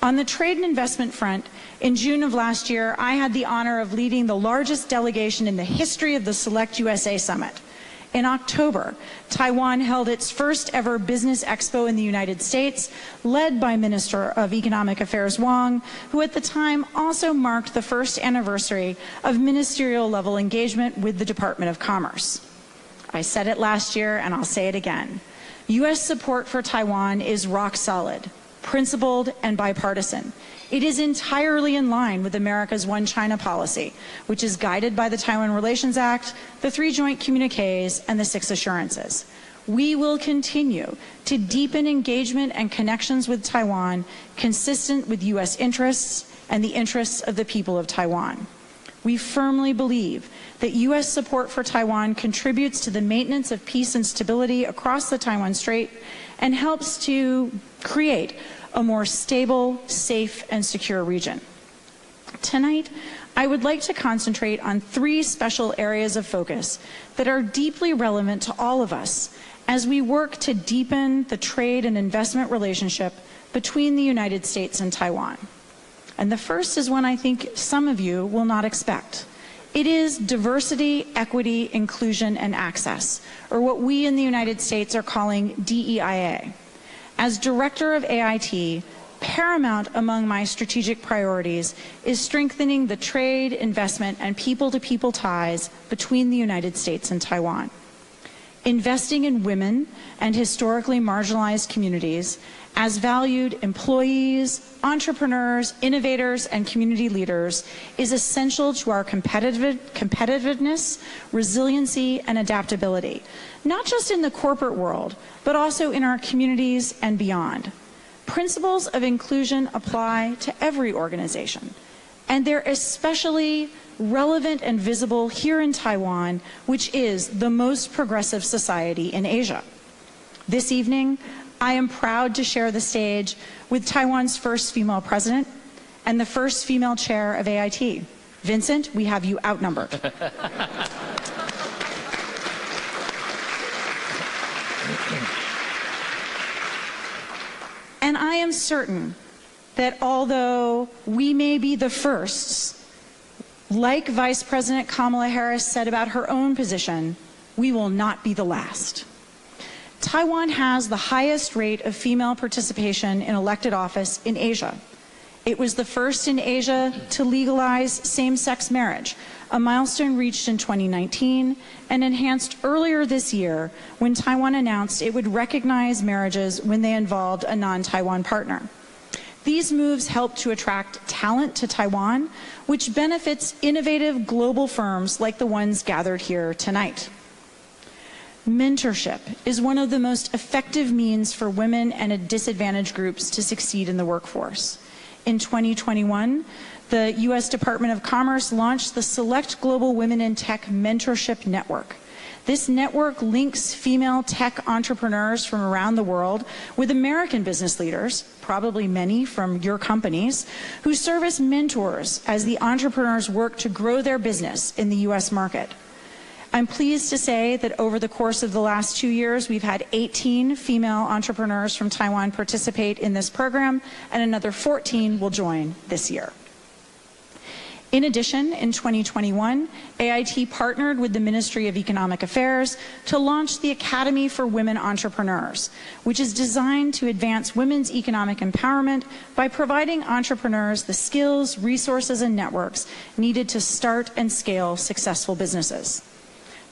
On the trade and investment front, in June of last year, I had the honor of leading the largest delegation in the history of the Select USA Summit. In October, Taiwan held its first ever business expo in the United States, led by Minister of Economic Affairs Wang, who at the time also marked the first anniversary of ministerial level engagement with the Department of Commerce. I said it last year and I'll say it again. U.S. support for Taiwan is rock solid, principled, and bipartisan. It is entirely in line with America's One China policy, which is guided by the Taiwan Relations Act, the 3 joint communiques, and the 6 assurances. We will continue to deepen engagement and connections with Taiwan consistent with U.S. interests and the interests of the people of Taiwan. We firmly believe that U.S. support for Taiwan contributes to the maintenance of peace and stability across the Taiwan Strait and helps to create a more stable, safe, and secure region. Tonight, I would like to concentrate on 3 special areas of focus that are deeply relevant to all of us as we work to deepen the trade and investment relationship between the United States and Taiwan. And the first is one I think some of you will not expect. It is diversity, equity, inclusion, and access, or what we in the United States are calling DEIA. As director of AIT, Paramount among my strategic priorities is strengthening the trade, investment, and people-to-people ties between the United States and Taiwan. Investing in women and historically marginalized communities as valued employees, entrepreneurs, innovators, and community leaders is essential to our competitiveness, resiliency, and adaptability, not just in the corporate world, but also in our communities and beyond. Principles of inclusion apply to every organization, and they're especially relevant and visible here in Taiwan, which is the most progressive society in Asia. This evening, I am proud to share the stage with Taiwan's first female president and the first female chair of AIT. Vincent, we have you outnumbered. And I am certain that although we may be the firsts, like Vice President Kamala Harris said about her own position, we will not be the last. Taiwan has the highest rate of female participation in elected office in Asia. It was the first in Asia to legalize same-sex marriage, a milestone reached in 2019 and enhanced earlier this year when Taiwan announced it would recognize marriages when they involved a non-Taiwan partner. These moves help to attract talent to Taiwan, which benefits innovative global firms like the ones gathered here tonight. Mentorship is one of the most effective means for women and disadvantaged groups to succeed in the workforce. In 2021, the U.S. Department of Commerce launched the Select Global Women in Tech Mentorship Network. This network links female tech entrepreneurs from around the world with American business leaders, probably many from your companies, who serve as mentors as the entrepreneurs work to grow their business in the U.S. market. I'm pleased to say that over the course of the last 2 years, we've had 18 female entrepreneurs from Taiwan participate in this program, and another 14 will join this year. In addition, in 2021, AIT partnered with the Ministry of Economic Affairs to launch the Academy for Women Entrepreneurs, which is designed to advance women's economic empowerment by providing entrepreneurs the skills, resources, and networks needed to start and scale successful businesses.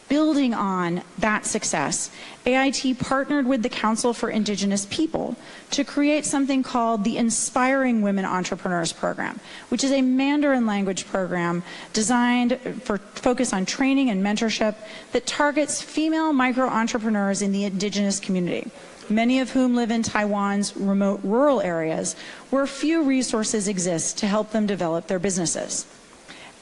Building on that success, AIT partnered with the Council for Indigenous People to create something called the Inspiring Women Entrepreneurs Program, which is a Mandarin language program designed for focus on training and mentorship that targets female micro-entrepreneurs in the indigenous community, many of whom live in Taiwan's remote rural areas where few resources exist to help them develop their businesses.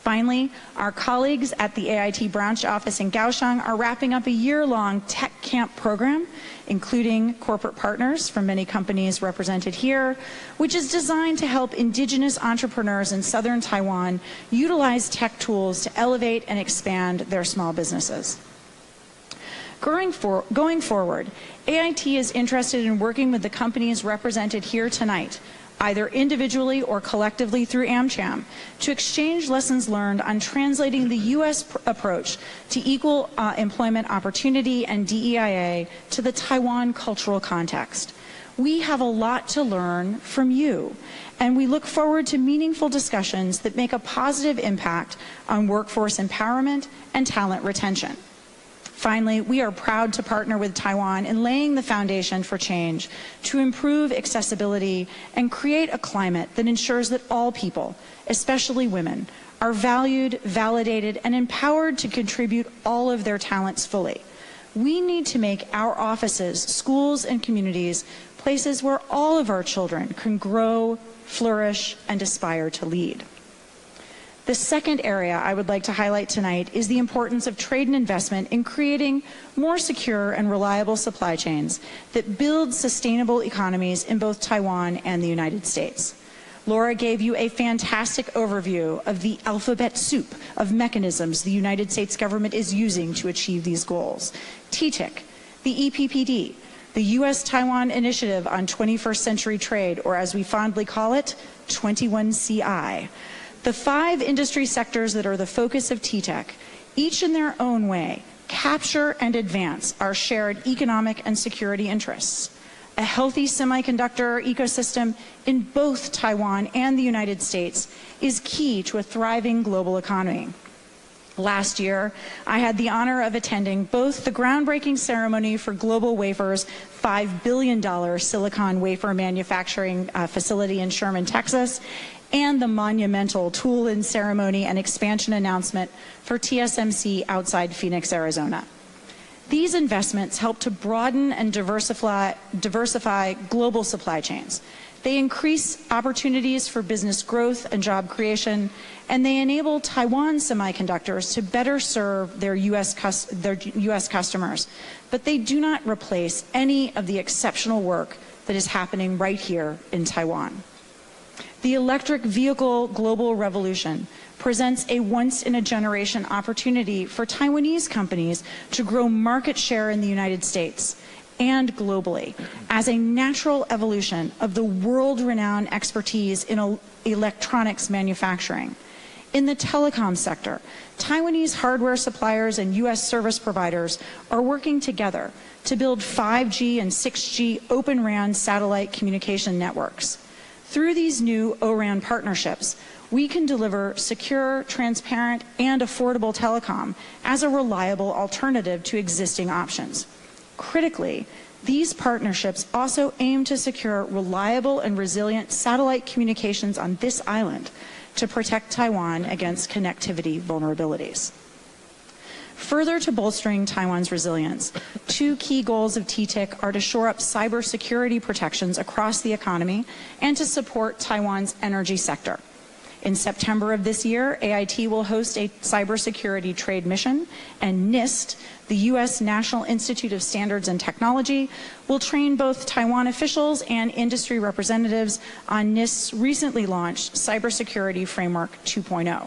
Finally, our colleagues at the AIT branch office in Kaohsiung are wrapping up a year-long tech camp program, including corporate partners from many companies represented here, which is designed to help indigenous entrepreneurs in southern Taiwan utilize tech tools to elevate and expand their small businesses. Going forward, AIT is interested in working with the companies represented here tonight, either individually or collectively through AmCham, to exchange lessons learned on translating the U.S. approach to equal employment opportunity and DEIA to the Taiwan cultural context. We have a lot to learn from you, and we look forward to meaningful discussions that make a positive impact on workforce empowerment and talent retention. Finally, we are proud to partner with Taiwan in laying the foundation for change to improve accessibility and create a climate that ensures that all people, especially women, are valued, validated, and empowered to contribute all of their talents fully. We need to make our offices, schools, and communities places where all of our children can grow, flourish, and aspire to lead. The second area I would like to highlight tonight is the importance of trade and investment in creating more secure and reliable supply chains that build sustainable economies in both Taiwan and the United States. Laura gave you a fantastic overview of the alphabet soup of mechanisms the United States government is using to achieve these goals. TTIC, the EPPD, the U.S.-Taiwan Initiative on 21st Century Trade, or as we fondly call it, 21CI. The 5 industry sectors that are the focus of TTIC, each in their own way, capture and advance our shared economic and security interests. A healthy semiconductor ecosystem in both Taiwan and the United States is key to a thriving global economy. Last year, I had the honor of attending both the groundbreaking ceremony for Global Wafer's $5 billion silicon wafer manufacturing facility in Sherman, Texas, and the monumental tool-in ceremony and expansion announcement for TSMC outside Phoenix, Arizona. These investments help to broaden and diversify global supply chains. They increase opportunities for business growth and job creation, and they enable Taiwan semiconductors to better serve their U.S. customers. But they do not replace any of the exceptional work that is happening right here in Taiwan. The electric vehicle global revolution presents a once-in-a-generation opportunity for Taiwanese companies to grow market share in the United States and globally as a natural evolution of the world-renowned expertise in electronics manufacturing. In the telecom sector, Taiwanese hardware suppliers and U.S. service providers are working together to build 5G and 6G Open RAN satellite communication networks. Through these new O-RAN partnerships, we can deliver secure, transparent, and affordable telecom as a reliable alternative to existing options. Critically, these partnerships also aim to secure reliable and resilient satellite communications on this island to protect Taiwan against connectivity vulnerabilities. Further to bolstering Taiwan's resilience, two key goals of TTIC are to shore up cybersecurity protections across the economy and to support Taiwan's energy sector. In September of this year, AIT will host a cybersecurity trade mission, and NIST, the U.S. National Institute of Standards and Technology, will train both Taiwan officials and industry representatives on NIST's recently launched Cybersecurity Framework 2.0.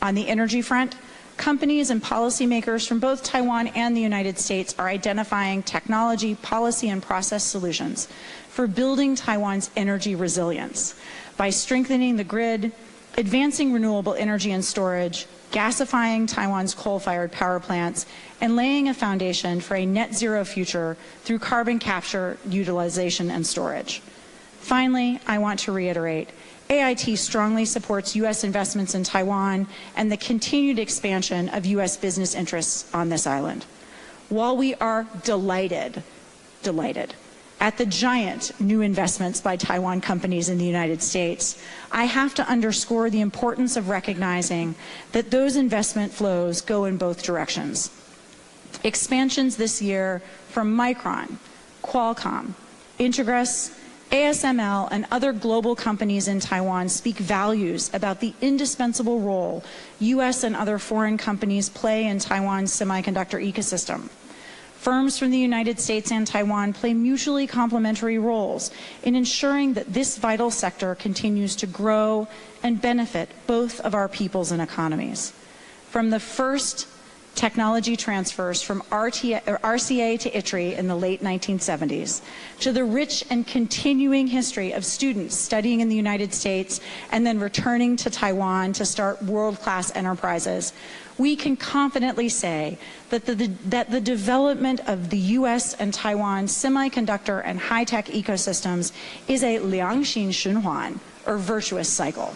On the energy front, companies and policymakers from both Taiwan and the United States are identifying technology, policy, and process solutions for building Taiwan's energy resilience by strengthening the grid, advancing renewable energy and storage, gasifying Taiwan's coal-fired power plants, and laying a foundation for a net zero future through carbon capture, utilization, and storage. Finally, I want to reiterate, AIT strongly supports U.S. investments in Taiwan and the continued expansion of U.S. business interests on this island. While we are delighted at the giant new investments by Taiwan companies in the United States, I have to underscore the importance of recognizing that those investment flows go in both directions. Expansions this year from Micron, Qualcomm, Integris, ASML, and other global companies in Taiwan speak values about the indispensable role U.S. and other foreign companies play in Taiwan's semiconductor ecosystem. Firms from the United States and Taiwan play mutually complementary roles in ensuring that this vital sector continues to grow and benefit both of our peoples and economies. From the first technology transfers from RCA to ITRI in the late 1970s, to the rich and continuing history of students studying in the United States and then returning to Taiwan to start world-class enterprises, we can confidently say that the development of the U.S. and Taiwan semiconductor and high-tech ecosystems is a 良性循环, or virtuous cycle.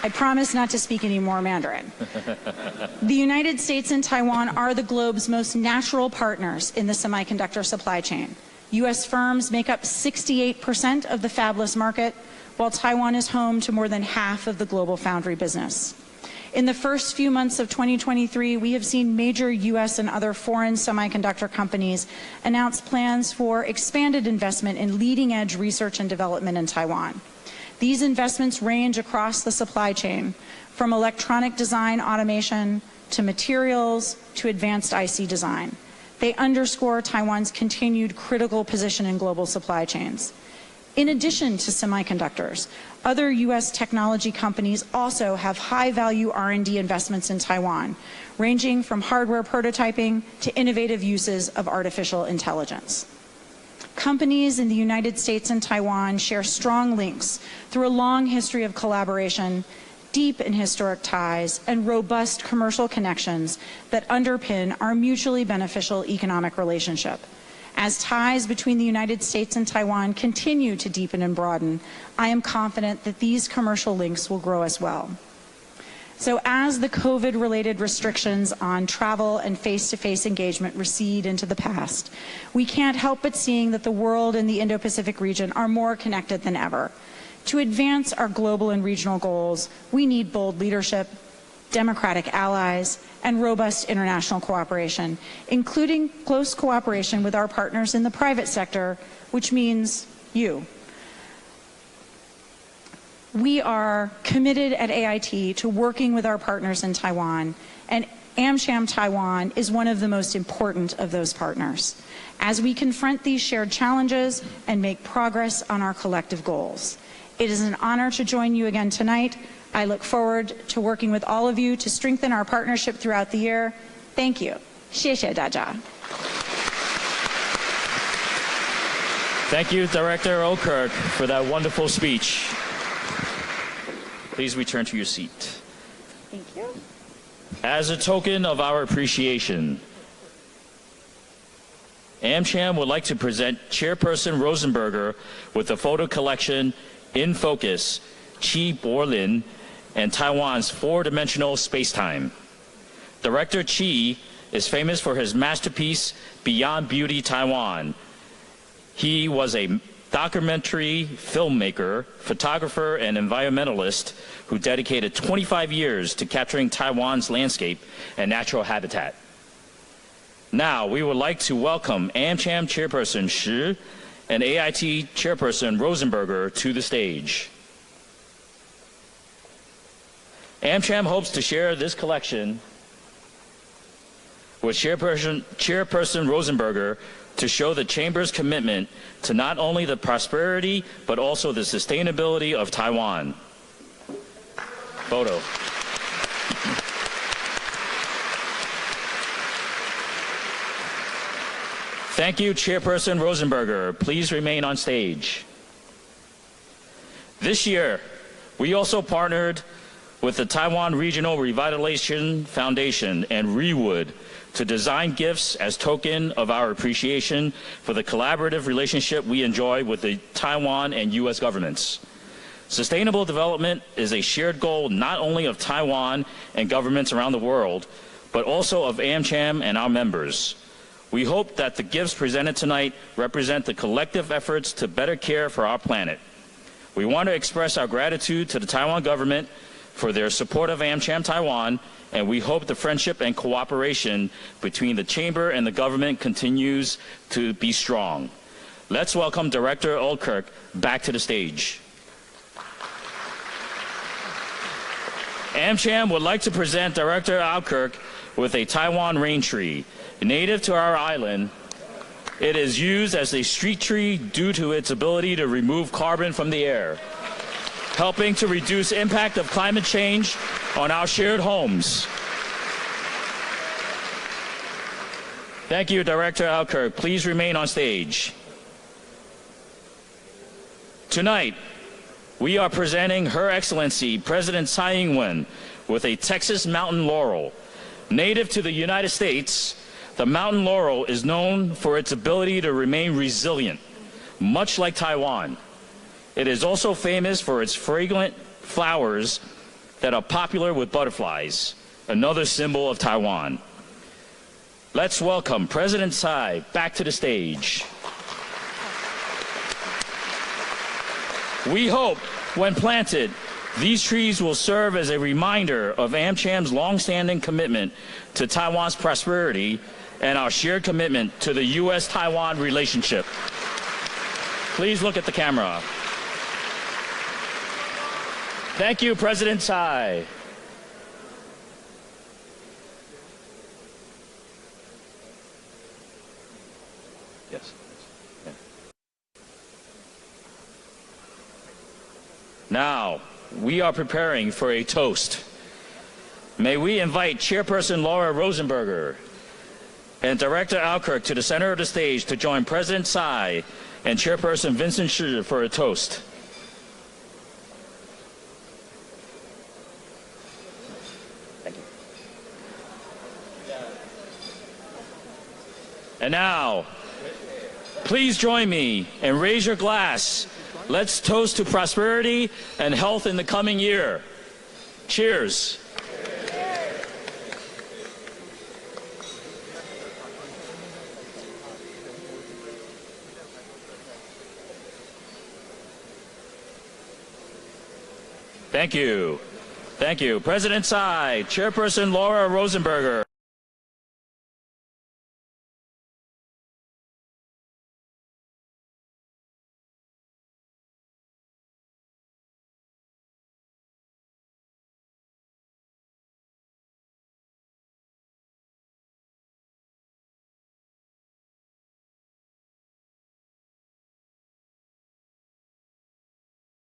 I promise not to speak any more Mandarin. The United States and Taiwan are the globe's most natural partners in the semiconductor supply chain. U.S. firms make up 68% of the fabless market, while Taiwan is home to more than half of the global foundry business. In the first few months of 2023, we have seen major U.S. and other foreign semiconductor companies announce plans for expanded investment in leading-edge research and development in Taiwan. These investments range across the supply chain, from electronic design automation to materials to advanced IC design. They underscore Taiwan's continued critical position in global supply chains. In addition to semiconductors, other U.S. technology companies also have high-value R&D investments in Taiwan, ranging from hardware prototyping to innovative uses of artificial intelligence. Companies in the United States and Taiwan share strong links through a long history of collaboration deep and historic ties, and robust commercial connections that underpin our mutually beneficial economic relationship. As ties between the United States and Taiwan continue to deepen and broaden, I am confident that these commercial links will grow as well. So as the COVID-related restrictions on travel and face-to-face engagement recede into the past, we can't help but seeing that the world and the Indo-Pacific region are more connected than ever. To advance our global and regional goals, we need bold leadership, democratic allies, and robust international cooperation, including close cooperation with our partners in the private sector, which means you. We are committed at AIT to working with our partners in Taiwan, and AmCham Taiwan is one of the most important of those partners as we confront these shared challenges and make progress on our collective goals. It is an honor to join you again tonight. I look forward to working with all of you to strengthen our partnership throughout the year. Thank you. 谢谢大家. Thank you, Director Okirk, for that wonderful speech. Please return to your seat. Thank you. As a token of our appreciation, AmCham would like to present Chairperson Rosenberger with the photo collection In Focus, Chi Borlin, and Taiwan's four-dimensional space-time. Director Chi is famous for his masterpiece, Beyond Beauty Taiwan. He was a documentary filmmaker, photographer, and environmentalist who dedicated 25 years to capturing Taiwan's landscape and natural habitat. Now, we would like to welcome AmCham Chairperson Shi and AIT Chairperson Rosenberger to the stage. AmCham hopes to share this collection with Chairperson Rosenberger to show the Chamber's commitment to not only the prosperity, but also the sustainability of Taiwan. Photo. Thank you, Chairperson Rosenberger. Please remain on stage. This year, we also partnered with the Taiwan Regional Revitalization Foundation and Rewood to design gifts as token of our appreciation for the collaborative relationship we enjoy with the Taiwan and U.S. governments. Sustainable development is a shared goal not only of Taiwan and governments around the world, but also of AmCham and our members. We hope that the gifts presented tonight represent the collective efforts to better care for our planet. We want to express our gratitude to the Taiwan government for their support of AmCham Taiwan, and we hope the friendship and cooperation between the Chamber and the government continues to be strong. Let's welcome Director Okirk back to the stage. AmCham would like to present Director Okirk with a Taiwan rain tree. Native to our island, it is used as a street tree due to its ability to remove carbon from the air, helping to reduce impact of climate change on our shared homes. Thank you, Director Okirk. Please remain on stage. Tonight, we are presenting Her Excellency President Tsai Ing-Wen with a Texas mountain laurel. Native to the United States, the mountain laurel is known for its ability to remain resilient, much like Taiwan. It is also famous for its fragrant flowers that are popular with butterflies, another symbol of Taiwan. Let's welcome President Tsai back to the stage. We hope, when planted, these trees will serve as a reminder of AmCham's long-standing commitment to Taiwan's prosperity and our shared commitment to the U.S.-Taiwan relationship. Please look at the camera. Thank you, President Tsai. Yes. Yeah. Now, we are preparing for a toast. May we invite Chairperson Laura Rosenberger and Director Okirk to the center of the stage to join President Tsai and Chairperson Vincent Shi for a toast. And now, please join me and raise your glass. Let's toast to prosperity and health in the coming year. Cheers. Thank you. Thank you. President Tsai, Chairperson Laura Rosenberger.